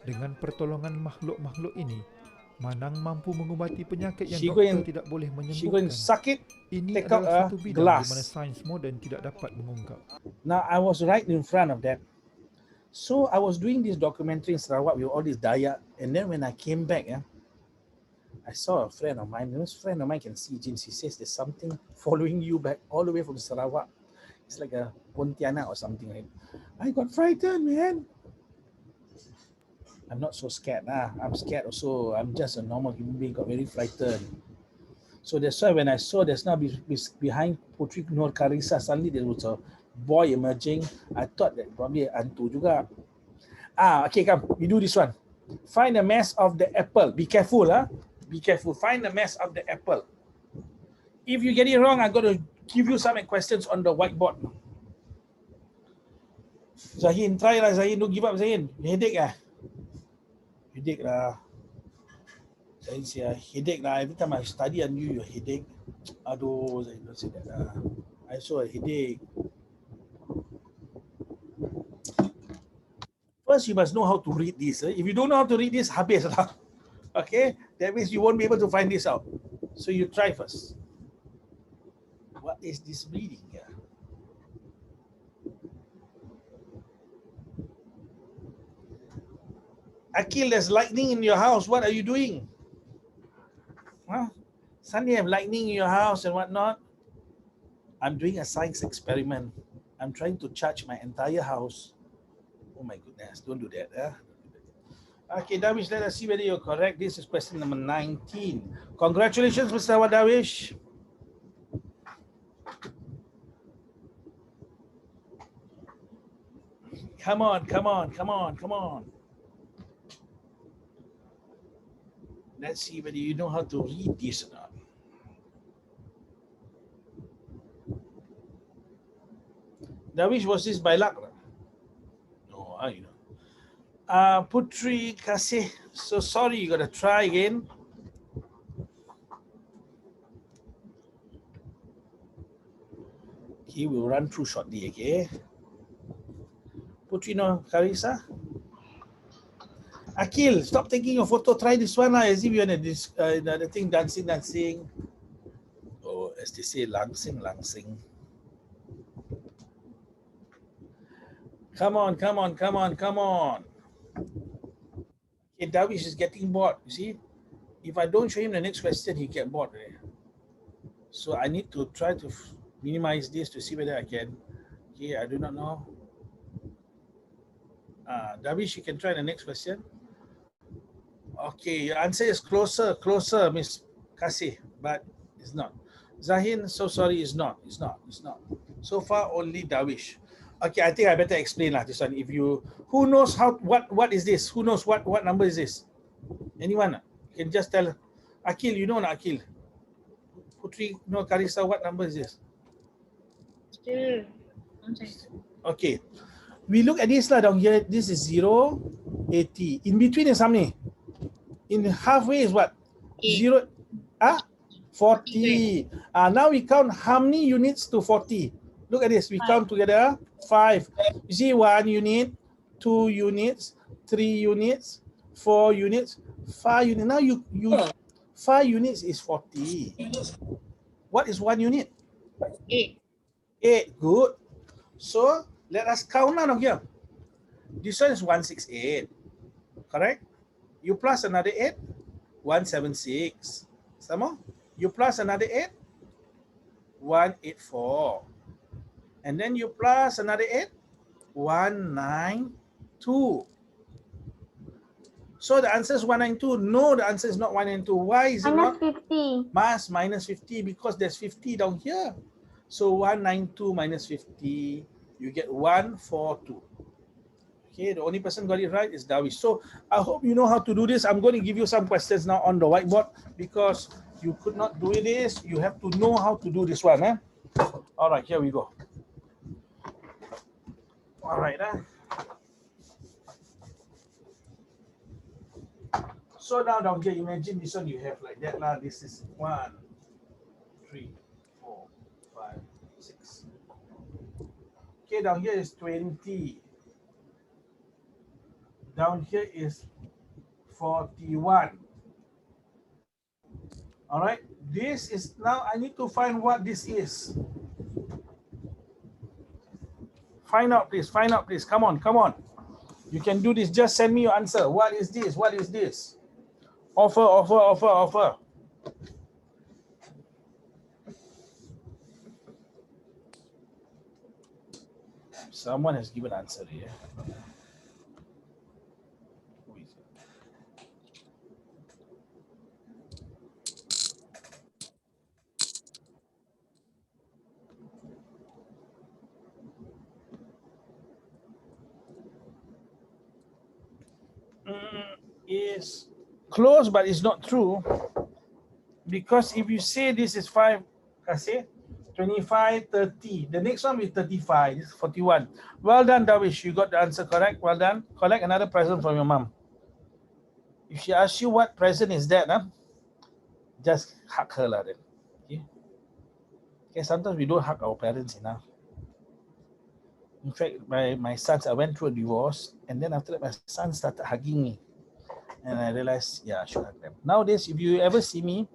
Dengan pertolongan makhluk-makhluk ini, Manang mampu mengubati penyakit yang doktor tidak boleh She go and menyembuhkan. suck it, Ini take out adalah a satu bidang glass. di mana sains moden tidak dapat mengungkap. Now I was right in front of that. So I was doing this documentary in Sarawak with all this Dayak, and then when I came back, I saw a friend of mine. This friend of mine can see jinns. He says there's something following you back all the way from Sarawak. It's like a Pontianak or something like that. I got frightened, man. I'm not so scared. I'm scared also. I'm just a normal human being, got very frightened. So that's why when I saw there's now behind Putri Nur Karisa, suddenly there was a boy emerging. I thought that probably hantu juga. Okay, come. We do this one. Find the mass of the apple. Be careful, Be careful. Find the mass of the apple. If you get it wrong, I'm going to give you some questions on the whiteboard. Zahin, try lah, Zahin. Don't give up, Zahin. Headache Headache lah. Zahin say headache lah. Every time I study on you, your headache. Aduh, Zahin, don't say that lah. I saw a headache. First, you must know how to read this. If you don't know how to read this, habis lah. Okay? That means you won't be able to find this out. So you try first. What is this reading here? Akil, there's lightning in your house. What are you doing? Suddenly you have lightning in your house and whatnot. I'm doing a science experiment. I'm trying to charge my entire house. Oh my goodness, don't do that. Okay, Dawish, let us see whether you're correct. This is question number 19. Congratulations, Mr. Dawish. Come on. Let's see whether you know how to read this or not. Dawish, was this by luck? No, you know. Putri Kasih, so sorry, you gotta try again. Okay, we'll run through shortly, okay? Putri no Karisa. Akil, stop taking your photo. Try this one as if you're in the thing dancing. Oh, as they say, langsing. Come on. Okay, Dawish is getting bored, you see. If I don't show him the next question, he get bored. So I need to try to minimize this to see whether I can. Okay, I do not know. Dawish, you can try the next question. Okay, your answer is closer, Miss Kasih, but it's not. Zahin, so sorry, it's not. So far, only Dawish. Okay, I think I better explain lah this one. If you, who knows what is this? Who knows what number is this? Anyone? You can just tell. Akil, you know not Akil? Putri, no Karisa, what number is this? Still. Okay. Okay, we look at this lah down here. This is 0, 80. In between is how many? In halfway is what? 0, 40. Now we count how many units to 40. Look at this. We count together. 5. You see 1 unit, 2 units, 3 units, 4 units, 5 units. Now you 5 units is 40. What is 1 unit? 8. 8. Good. So let us count now here. This one is 168. Correct? You plus another 8, 176. Some more? You plus another 8, 184. And then you plus another 8, 192. So the answer is 192. No, the answer is not 192. Why is it not? Minus 50 because there's 50 down here. So 192 minus 50, you get 142. Okay, the only person got it right is Dawish. So I hope you know how to do this. I'm going to give you some questions now on the whiteboard because you could not do this. You have to know how to do this one. All right, here we go. All right. So now down here, imagine this one you have like that. This is 1, 3, 4, 5, 6. Okay, down here is 20. Down here is 41. All right, this is now I need to find what this is. Find out, please. Find out, please. Come on, come on. You can do this. Just send me your answer. What is this? What is this? Offer, offer, offer, offer. Someone has given answer here. Who is it? Is close, but it's not true. Because if you say this is 5, kasi 25, 30. The next one is 35. This is 41. Well done, Dawish. You got the answer correct. Well done. Collect another present from your mom. If she asks you what present is that, just hug her then. Okay? Okay, sometimes we don't hug our parents enough. In fact, my sons, I went through a divorce, and then after that, my son started hugging me. And I realized, yeah, I should hug them. Nowadays, if you ever see me,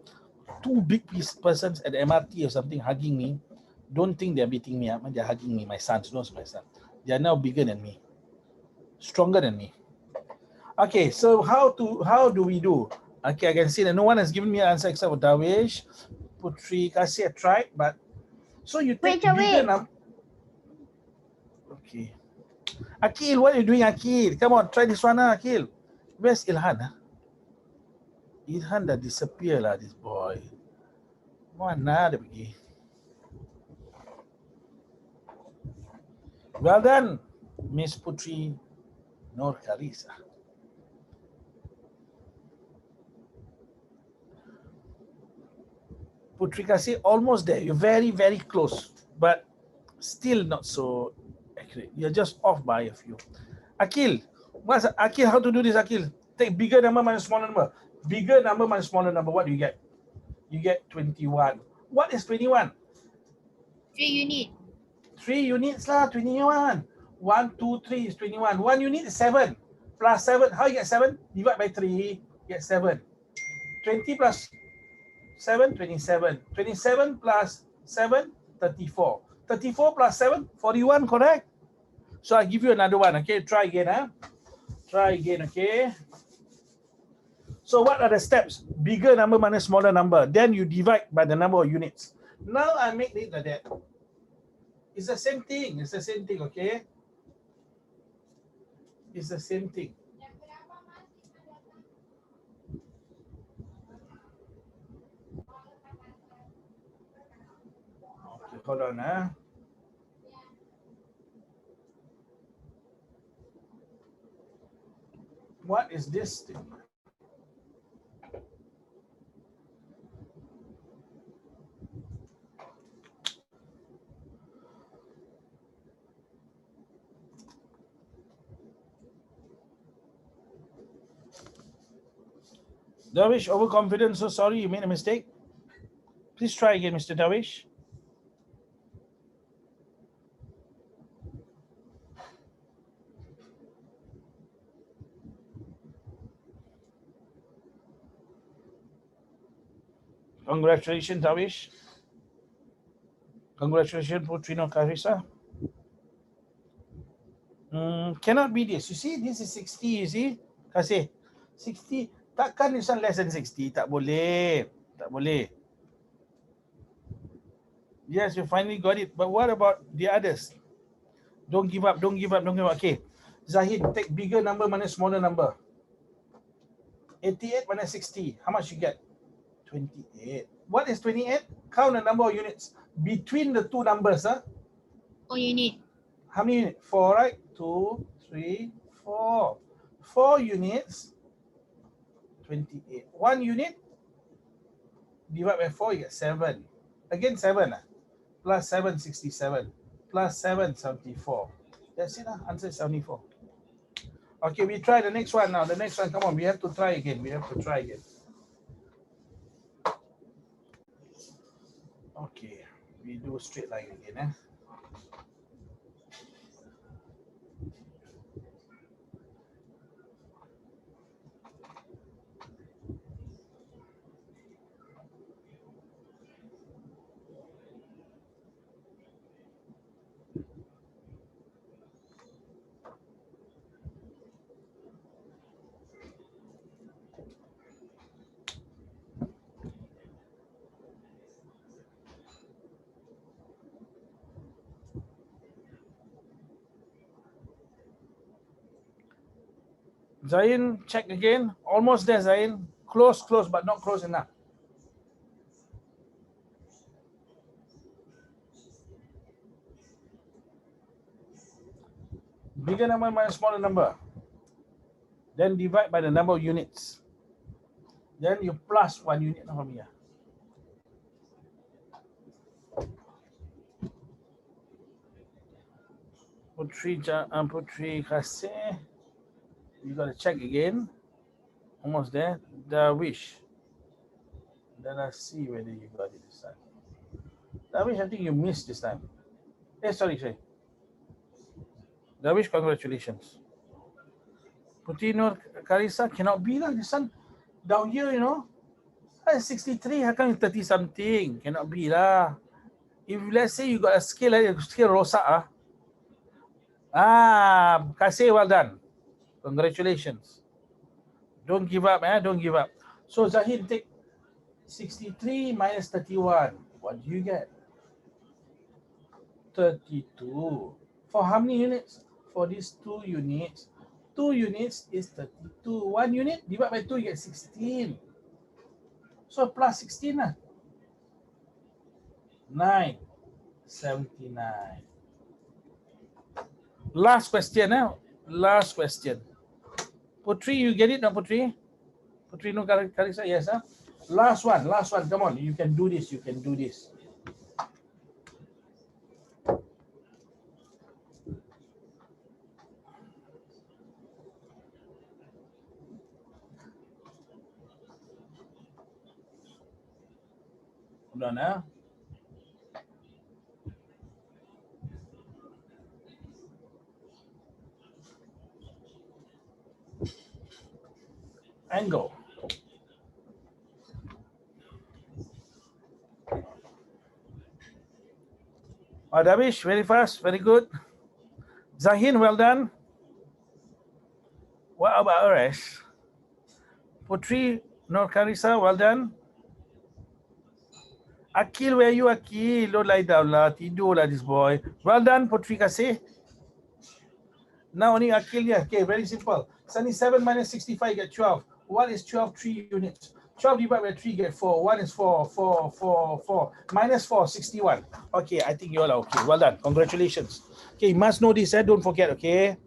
2 big persons at the MRT or something hugging me, don't think they're beating me up. They're hugging me. My sons, knows my son. They are now bigger than me, stronger than me. Okay, so how do we do? Okay, I can see that no one has given me an answer except for Dawish. Putri Kasih tried, but so you take bigger number. Okay. Akil, what are you doing, Akil? Come on, try this one, Akil. Where's Ilhan? Ilhan dah disappear lah, this boy. Mana dia pergi? Well done, Miss Putri Nur Karisa. Putri Kasih, almost there. You're very, very close, but still not so accurate. You're just off by a few. Akil, Akil, how to do this, Akil? Take bigger number minus smaller number. Bigger number minus smaller number, what do you get? You get 21. What is 21? 3 unit. 3 units lah, 21. 1, 2, 3 is 21. 1 unit is 7. Plus 7, how you get 7? Divide by 3, get 7. 20 plus 7, 27. 27 plus 7, 34. 34 plus 7, 41, correct? So I give you another one, okay? Try again, Try again, okay? So what are the steps? Bigger number minus smaller number. Then you divide by the number of units. Now I make it like that. It's the same thing. It's the same thing, okay? It's the same thing. Okay, hold on, What is this thing? Darwish, overconfident, so sorry, you made a mistake. Please try again, Mr. Darwish. Congratulations, Darwish. Congratulations, Putrino Carissa. Cannot be this. You see, this is 60, you see? Kasih. 60. Takkan this one less than 60? Tak boleh. Tak boleh. Yes, you finally got it. But what about the others? Don't give up, don't give up, don't give up. Okay. Zahid, take bigger number minus smaller number. 88 minus 60. How much you get? 28. What is 28? Count the number of units between the two numbers. Huh? 4 unit. How many units? 4, right? 2, 3, 4. 4 units, 28. 1 unit, divide by 4, you get 7. Again, 7. Plus 7, 67. Plus 7, 74. That's it. Answer is 74. Okay, we try the next one now. The next one, come on. We have to try again. We have to try again. Okay, we do straight line again. Zain, check again. Almost there, Zain. Close, close, but not close enough. Bigger number minus smaller number. Then divide by the number of units. Then you plus 1 unit from here. Putri Kasih. You got to check again. Almost there. Darwish. Then I see whether you got it this time. Darwish, I think you missed this time. Sorry. Darwish, congratulations. Putino Carissa, cannot be lah. This one down here, you know. 63, how come 30 something? Cannot be lah. If let's say you got a scale rosak Kasih, well done. Congratulations. Don't give up, don't give up. So Zahid, take 63 minus 31. What do you get? 32. For how many units? For these 2 units. 2 units is 32. 1 unit divided by 2, you get 16. So plus 16 lah. 9. 79. Last question now. Last question. Putri, you get it now, Putri? Putri no Carissa, yes. Last one. Come on, you can do this. You can do this. Hold on, Angle. Darwish, very fast, very good. Zahin, well done. What about Aresh? Putri Nur Carissa, well done. Akil, where are you, Akil? Don't lie down lah. Tidur lah, this boy. Well done, Putri Kasih. Now only Akil here. Okay, very simple. 77 minus 65, you get 12. What is 12? 3 units. 12 divided by 3, get 4. 1 is 4. Minus 4, 61. Okay, I think you all are okay. Well done. Congratulations. Okay, you must know this. Don't forget, okay?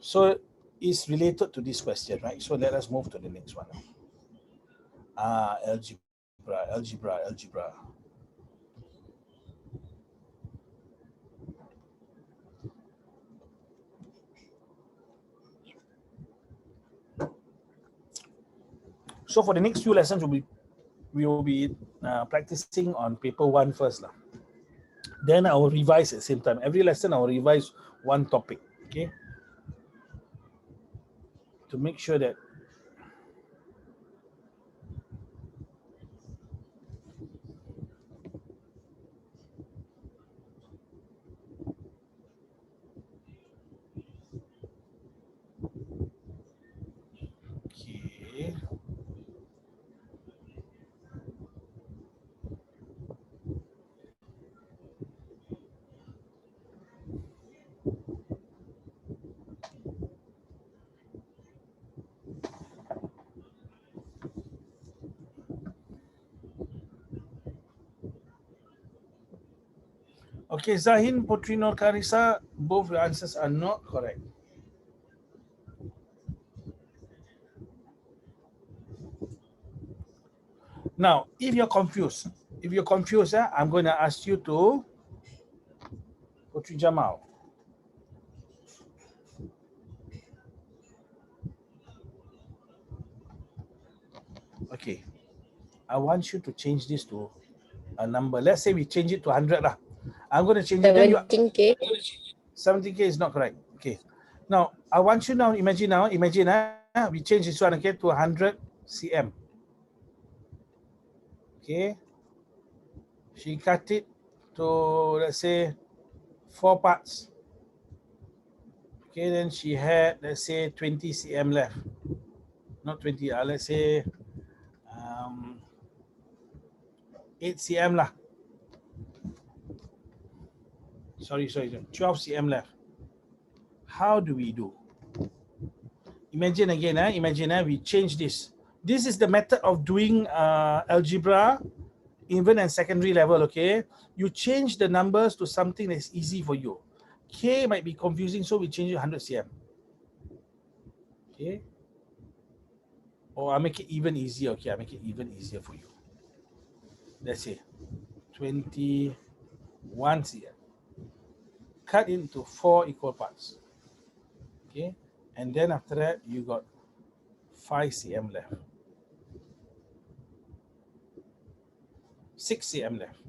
So it's related to this question, right? So let us move to the next one. Algebra. So for the next few lessons, we will be practicing on paper 1 first. Then I will revise at the same time. Every lesson I will revise one topic, okay? To make sure that okay. Okay, Zahin, Putri Nur Karisa, both your answers are not correct. Now, if you're confused, I'm going to ask you to Putri Jamal. Okay, I want you to change this to a number. Let's say we change it to 100 lah. I'm going to change it. Then 17K. 70K is not correct. Okay. Now, I want you imagine we change this one, okay, to 100 cm. Okay. She cut it to, let's say, 4 parts. Okay, then she had, let's say, 20 cm left. Not 20, let's say 8 cm lah. Sorry, 12 cm left. How do we do? Imagine again, we change this. This is the method of doing algebra, even in secondary level, okay? You change the numbers to something that's easy for you. K might be confusing, so we change it 100 cm. Okay? Or I make it even easier, okay? I make it even easier for you. Let's say 21 cm. Cut into 4 equal parts. Okay? And then after that, you got 5 cm left. 6 cm left.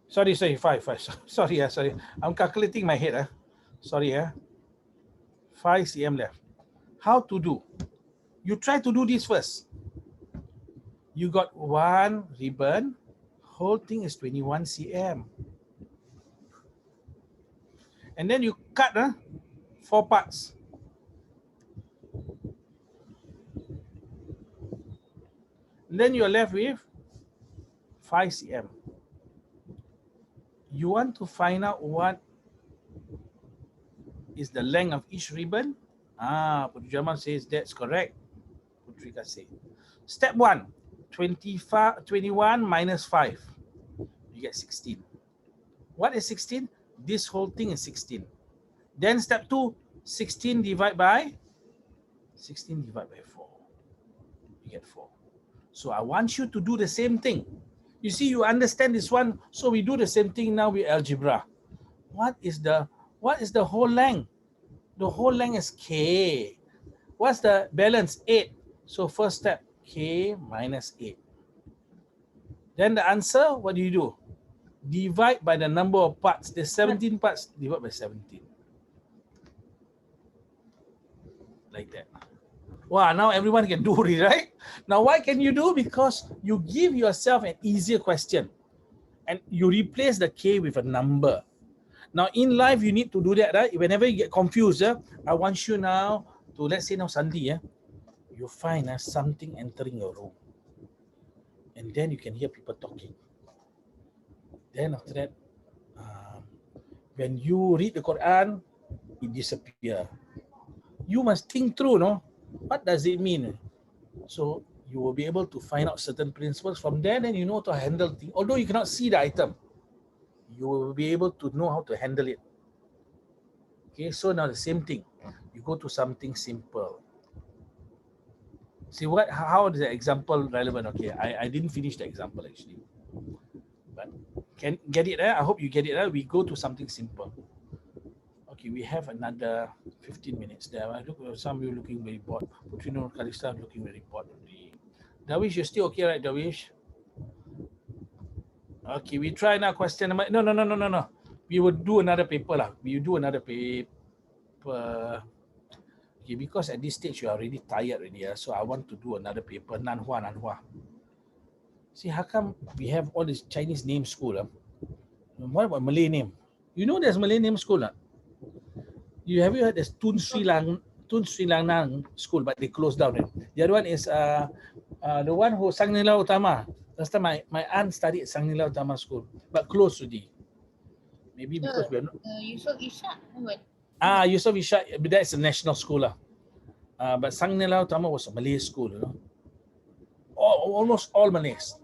Sorry, 5. Sorry. I'm calculating my head. Sorry. 5 cm left. How to do? You try to do this first. You got one ribbon. Whole thing is 21 cm. And then you cut 4 parts. And then you're left with 5 cm. You want to find out what is the length of each ribbon? Putri Jamal says that's correct. Putri Kasih. Step 1, 21 minus 5. You get 16. What is 16? This whole thing is 16. Then step 2, 16 divided by 4. You get 4. So I want you to do the same thing. You see, you understand this one, so we do the same thing now with algebra. What is the whole length? The whole length is K. What's the balance? 8. So first step, K minus 8. Then the answer, what do? Divide by the number of parts. There's 17 parts, divide by 17. Like that. Wow, now everyone can do it, right? Now why can you do? Because you give yourself an easier question and you replace the K with a number. Now in life, you need to do that, right? Whenever you get confused, I want you now to, let's say now Sunday, you find something entering your room. And then you can hear people talking. Then after that, when you read the Quran, it disappears. You must think through, no? What does it mean? So you will be able to find out certain principles. From there, then you know how to handle things. Although you cannot see the item, you will be able to know how to handle it. Okay, so now the same thing. You go to something simple. See how is the example relevant? Okay, I didn't finish the example actually. But can get it, I hope you get it. We go to something simple. Okay, we have another 15 minutes there. I look at some of you looking very bored. Putrino Kalista looking very bored already. Dawish, you're still okay, right, Dawish? Okay, we try now question number. No. We will do another paper lah. We will do another paper. Okay, because at this stage you are already tired already. So I want to do another paper. Nanhua. See, how come we have all this Chinese name school? What about Malay name? You know there's Malay name school. Have you heard there's Tun Sri Lanang school, but they closed down. The other one is the one who Sang Nila Utama. Last time my aunt studied at Sang Nila Utama school, but closed today. Maybe because we are not. Yusof Ishak. What? Yusof Ishak, but that's a national school. But Sang Nila Utama was a Malay school, you know. Almost all Malays.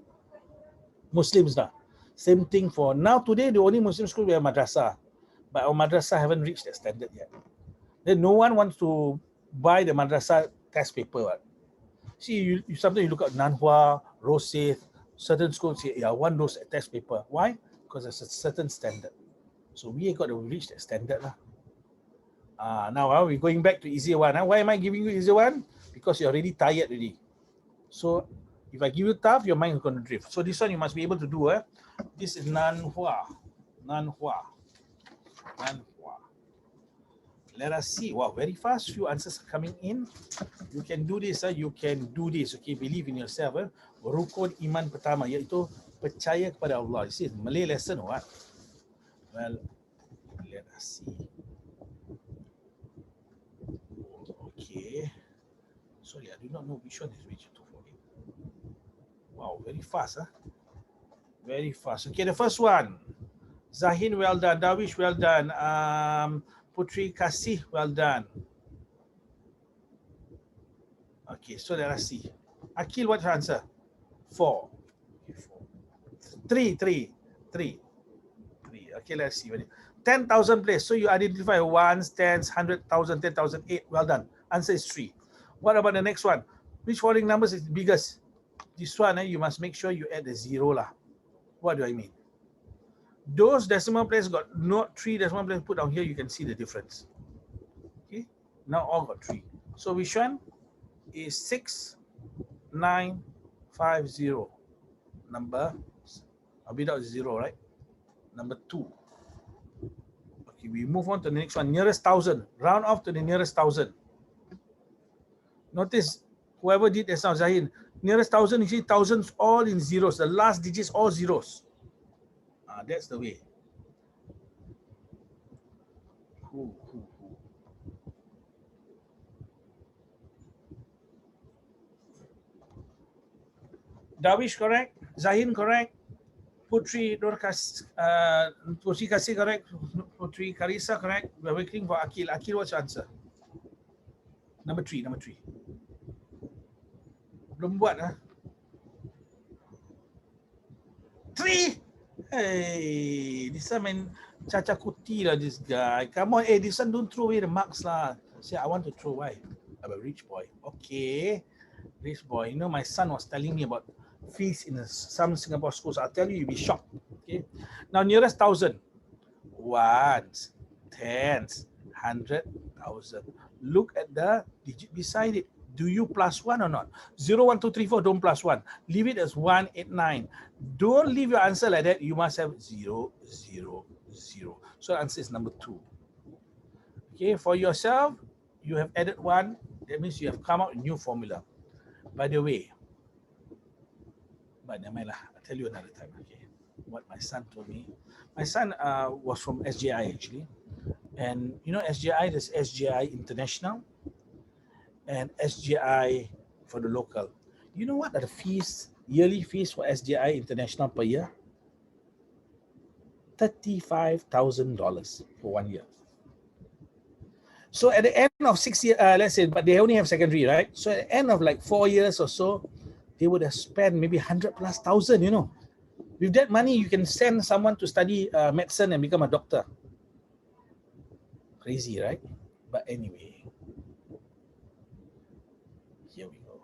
Muslims now. Same thing for now. Today, the only Muslim school we have madrasah, but our madrasah haven't reached that standard yet. Then no one wants to buy the madrasah test paper. Right? See, you sometimes you look at Nanhua, Rosyth, certain schools say, yeah, one those test paper. Why? Because there's a certain standard. So we got to reach that standard. Now we're going back to easier one. Why am I giving you easier one? Because you're already tired already. So if I give you tough, your mind is going to drift. So this one you must be able to do. This is Nanhua. Let us see. Wow, very fast. Few answers are coming in. You can do this. You can do this. Okay, believe in yourself. Rukun iman pertama iaitu percaya kepada Allah. This is Malay lesson or what? Well, let us see. Okay. Sorry, I do not know which one is which. Wow, very fast. Very fast. Okay, the first one. Zahin, well done. Dawish, well done. Putri Kasih, well done. Okay, so let us see. Akil, what's your answer? 4. 3. Okay, let's see. 10,000 place. So you identify ones, tens, 100,000, 10,000, 8. Well done. Answer is 3. What about the next one? Which following numbers is biggest? This one, you must make sure you add the 0 lah. What do I mean? Those decimal places got not 3 decimal places put down here, you can see the difference. Okay, now all got 3. So which one is 6950? Number, without 0, right? Number 2. Okay, we move on to the next one. Nearest 1,000. Round off to the nearest 1,000. Notice whoever did this now, Zahin. Nearest 1,000, you see thousands all in zeros. The last digits all zeros. That's the way. Dawish correct. Zahin correct. Putri Kasih correct. Putri Karisa correct. We're waiting for Akil. Akil, what's your answer? Number 3. Belum buat 3. Hey, this one man caca kuti lah this guy. Come on, this one don't throw away the marks lah. Say I want to throw. Why? I'm a rich boy. Okay, rich boy. You know my son was telling me about fees in some Singapore schools. I'll tell you, you'll be shocked. Okay, now nearest 1,000. Ones, tens, 100,000. Look at the digit beside it. Do you plus 1 or not? 0, 1, 2, 3, 4, don't plus 1. Leave it as 1, 8, 9. Don't leave your answer like that. You must have 0, 0, 0. So the answer is number 2. Okay, for yourself, you have added 1. That means you have come out with a new formula. By the way, but never mind lah. I'll tell you another time. Okay, what my son told me. My son was from SJI actually. And you know SJI, there's SJI International and SJI for the local. You know what are the fees, yearly fees for SJI International per year? $35,000 for 1 year. So at the end of 6 years, let's say, but they only have secondary, right? So at the end of like 4 years or so, they would have spent maybe 100,000+, you know. With that money, you can send someone to study medicine and become a doctor. Crazy, right? But anyway, here we go.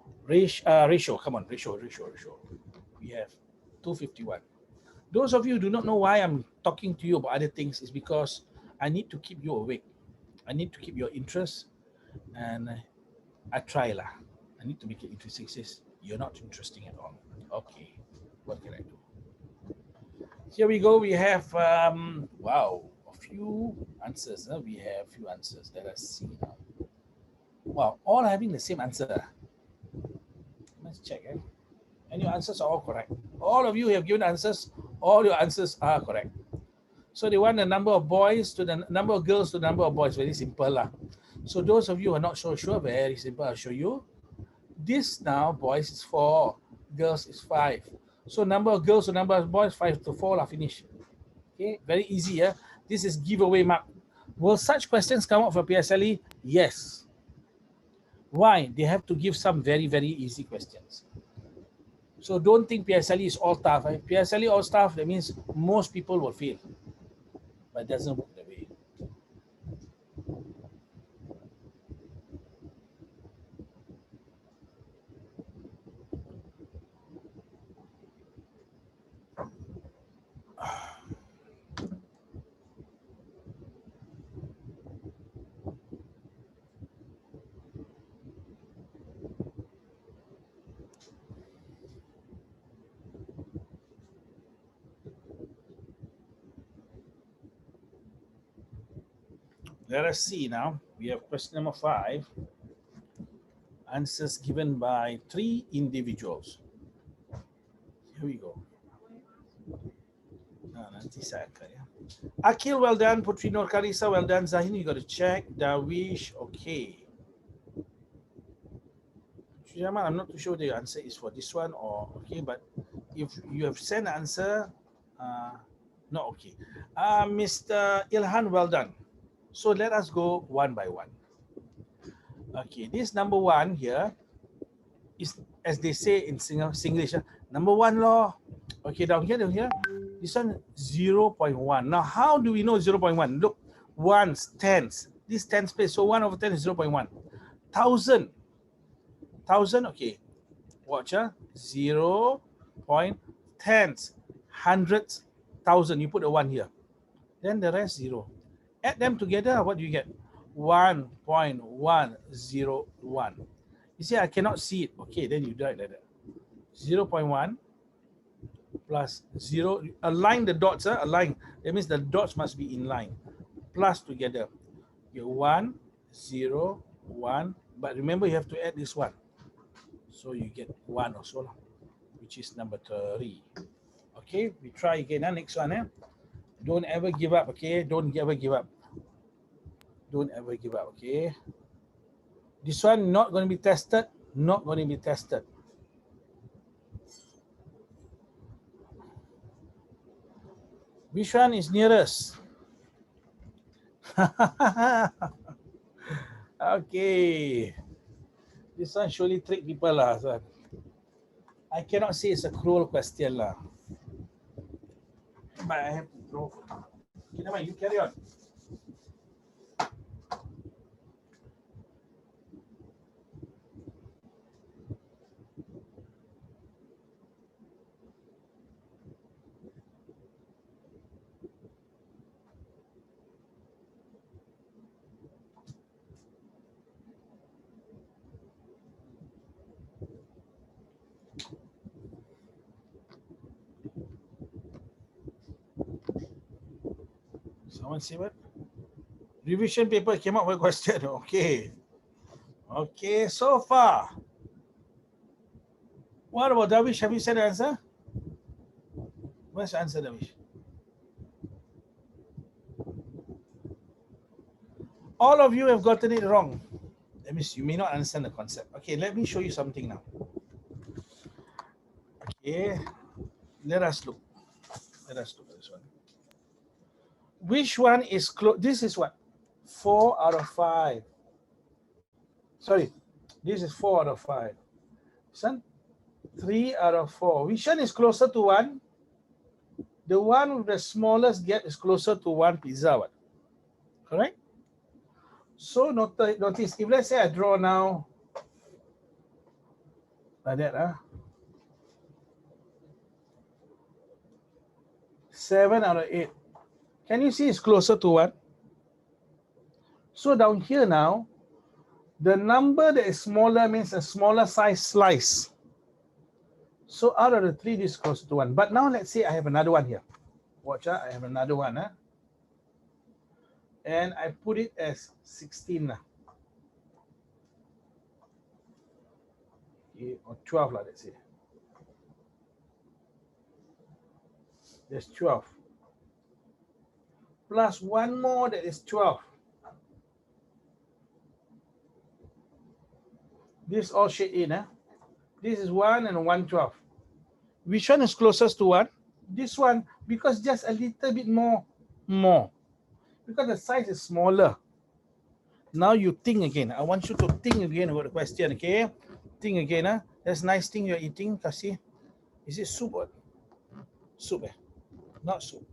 Ratio, come on, ratio. We have 251. Those of you who do not know why I'm talking to you about other things is because I need to keep you awake. I need to keep your interest, and I try lah. I need to make it interesting. Says you're not interesting at all. Okay, what can I do? Here we go. We have wow, a few answers. We have a few answers. Let us see now. Wow, all having the same answer. Let's check. And your answers are all correct. All of you have given answers. All your answers are correct. So they want the number of boys to the number of girls to the number of boys. Very simple lah. So those of you who are not so sure, very simple. I'll show you. This now, boys is 4, girls is 5. So number of girls to number of boys, 5 to 4 lah, finish. Okay, very easy. Yeah. This is giveaway mark. Will such questions come up for PSLE? Yes. Why? They have to give some very, very easy questions. So don't think PSLE is all tough. PSLE all tough, that means most people will fail. But it doesn't work that way. Let us see now. We have question number 5. Answers given by 3 individuals. Here we go. Nanti saya akan ya. Akil, well done. Putri Nur Karisa, well done. Zahin, you got to check. Darwish, okay. Jamal, I'm not too sure the answer is for this one or okay, but if you have sent an answer, not okay. Mr. Ilhan, well done. So let us go one by one. Okay, this number 1 here is, as they say in Singlish, number 1 law. Okay, down here, this one 0.1. Now, how do we know 0.1? Look, ones, tens. This tens place, so 1 over 10 is 0.1. 1,000. 1,000, okay. Watch, 0 point tens, hundreds, 1,000. You put a 1 here. Then the rest 0. Add them together, what do you get? 1.101. You see, I cannot see it. Okay, then you write like that. 0.1 plus 0. Align the dots, align. That means the dots must be in line. Plus together. You 1, 0, 1. But remember, you have to add this 1. So you get 1 also, which is number 3. Okay, we try again. Next one. Don't ever give up, okay? Don't ever give up. Don't ever give up, okay? This one not going to be tested. Not going to be tested. Which one is nearest? Okay. This one surely trick people lah. So I cannot say it's a cruel question lah. But I have to draw. Okay, never mind, you carry on. Someone say what? Revision paper came up with a question. Okay. Okay, so far. What about Darwish? Have you said the answer? Where's the answer, Darwish? All of you have gotten it wrong. That means you may not understand the concept. Okay, let me show you something now. Okay, let us look. Let us look at this one. Which one is close? This is what? 4 out of 5. Sorry, this is 4 out of 5. This one, 3 out of 4. Which one is closer to 1? The one with the smallest gap is closer to 1 pizza. What? Correct? So notice, if let's say I draw now, like that, 7 out of 8. Can you see it's closer to 1? So down here now, the number that is smaller means a smaller size slice. So out of the 3, this is closer to 1. But now let's say I have another one here. Watch, I have another one. And I put it as 16. Okay, or 12, let's say. There's 12. Plus one more that is 12. This all shade in. This is 1 and 112. Which one is closest to 1? This one, because just a little bit more. Because the size is smaller. Now you think again. I want you to think again about the question, okay? Think again. That's nice thing you're eating, Kasi. Is it soup or soup? Not soup.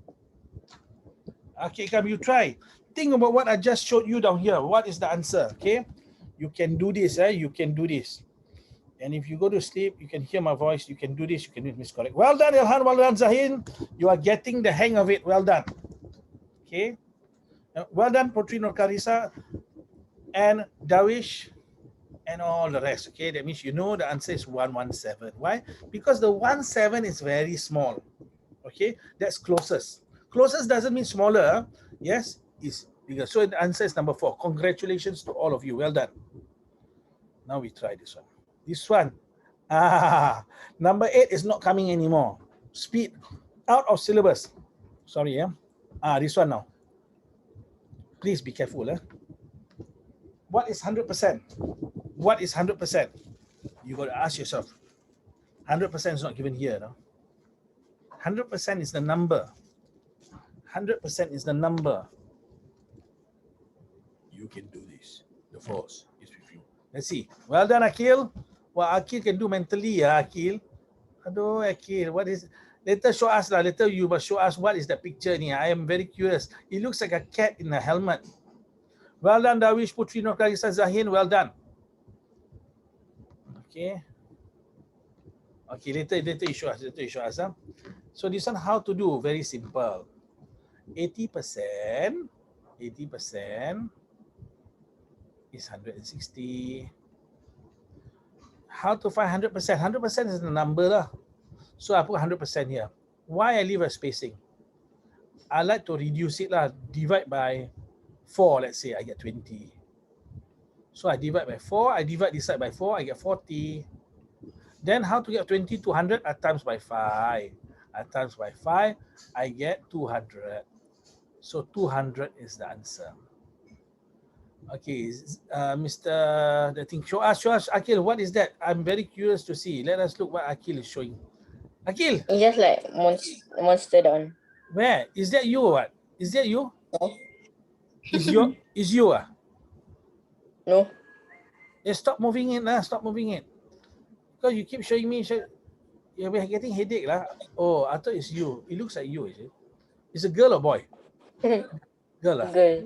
Okay, come, you try. Think about what I just showed you down here. What is the answer, okay? You can do this, you can do this. And if you go to sleep, you can hear my voice. You can do this, you can do this correct. Well done, Ilhan. Well done, Zahin. You are getting the hang of it. Well done. Okay. Well done, Putri Nur Karisa and Dawish and all the rest. Okay, that means you know the answer is 117. Why? Because the 17 is very small. Okay, that's closest. Closest doesn't mean smaller. Yes, is bigger. So the answer is number 4. Congratulations to all of you. Well done. Now we try this one. This one. Number 8 is not coming anymore. Speed out of syllabus. Sorry, this one now. Please be careful. What is 100%? What is 100%? You got to ask yourself. 100% is not given here. No? 100% is the number. 100% is the number. You can do this. The force is with you. Let's see. Well done, Akil. Well, Akil can do mentally, Akil. Aduh, Akil, what is... Later show us, later you must show us what is the picture here. I am very curious. It looks like a cat in a helmet. Well done, Dawish, Putri Nur Karisa, Zahin. Well done. Okay. Okay, later you show us. Later you show us. So this one, how to do? Very simple. 80% is 160. How to find 100%? 100% is the number. So I put 100% here. Why I leave a spacing? I like to reduce it. Divide by 4, let's say, I get 20. So I divide by 4. I divide this side by 4. I get 40. Then how to get 20 to 100? I times by 5. I times by 5. I get 200. So 200 is the answer. Okay, Mr. I think show us, Akil, what is that? I'm very curious to see. Let us look what Akil is showing. Akil, It's just like monster down. where is that? You or what? Is that you? No. Is you? No. Stop moving it, Stop moving it. Because you keep showing me. You're getting headache, Oh, I thought it's you. It looks like you, is it? It's a girl or boy? Girl, Girl. Okay,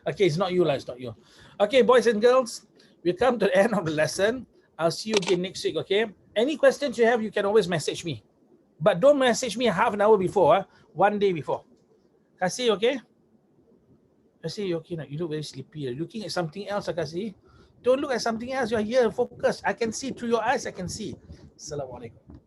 Okay, it's not you, It's not you. Okay, boys and girls, we come to the end of the lesson. I'll see you again next week, okay? Any questions you have, you can always message me. But don't message me half an hour before, 1 day before. Kasih, okay? Kasih, okay now? You look very sleepy. You're looking at something else, Kasih. Don't look at something else. You're here, focus. I can see through your eyes, I can see. Assalamualaikum.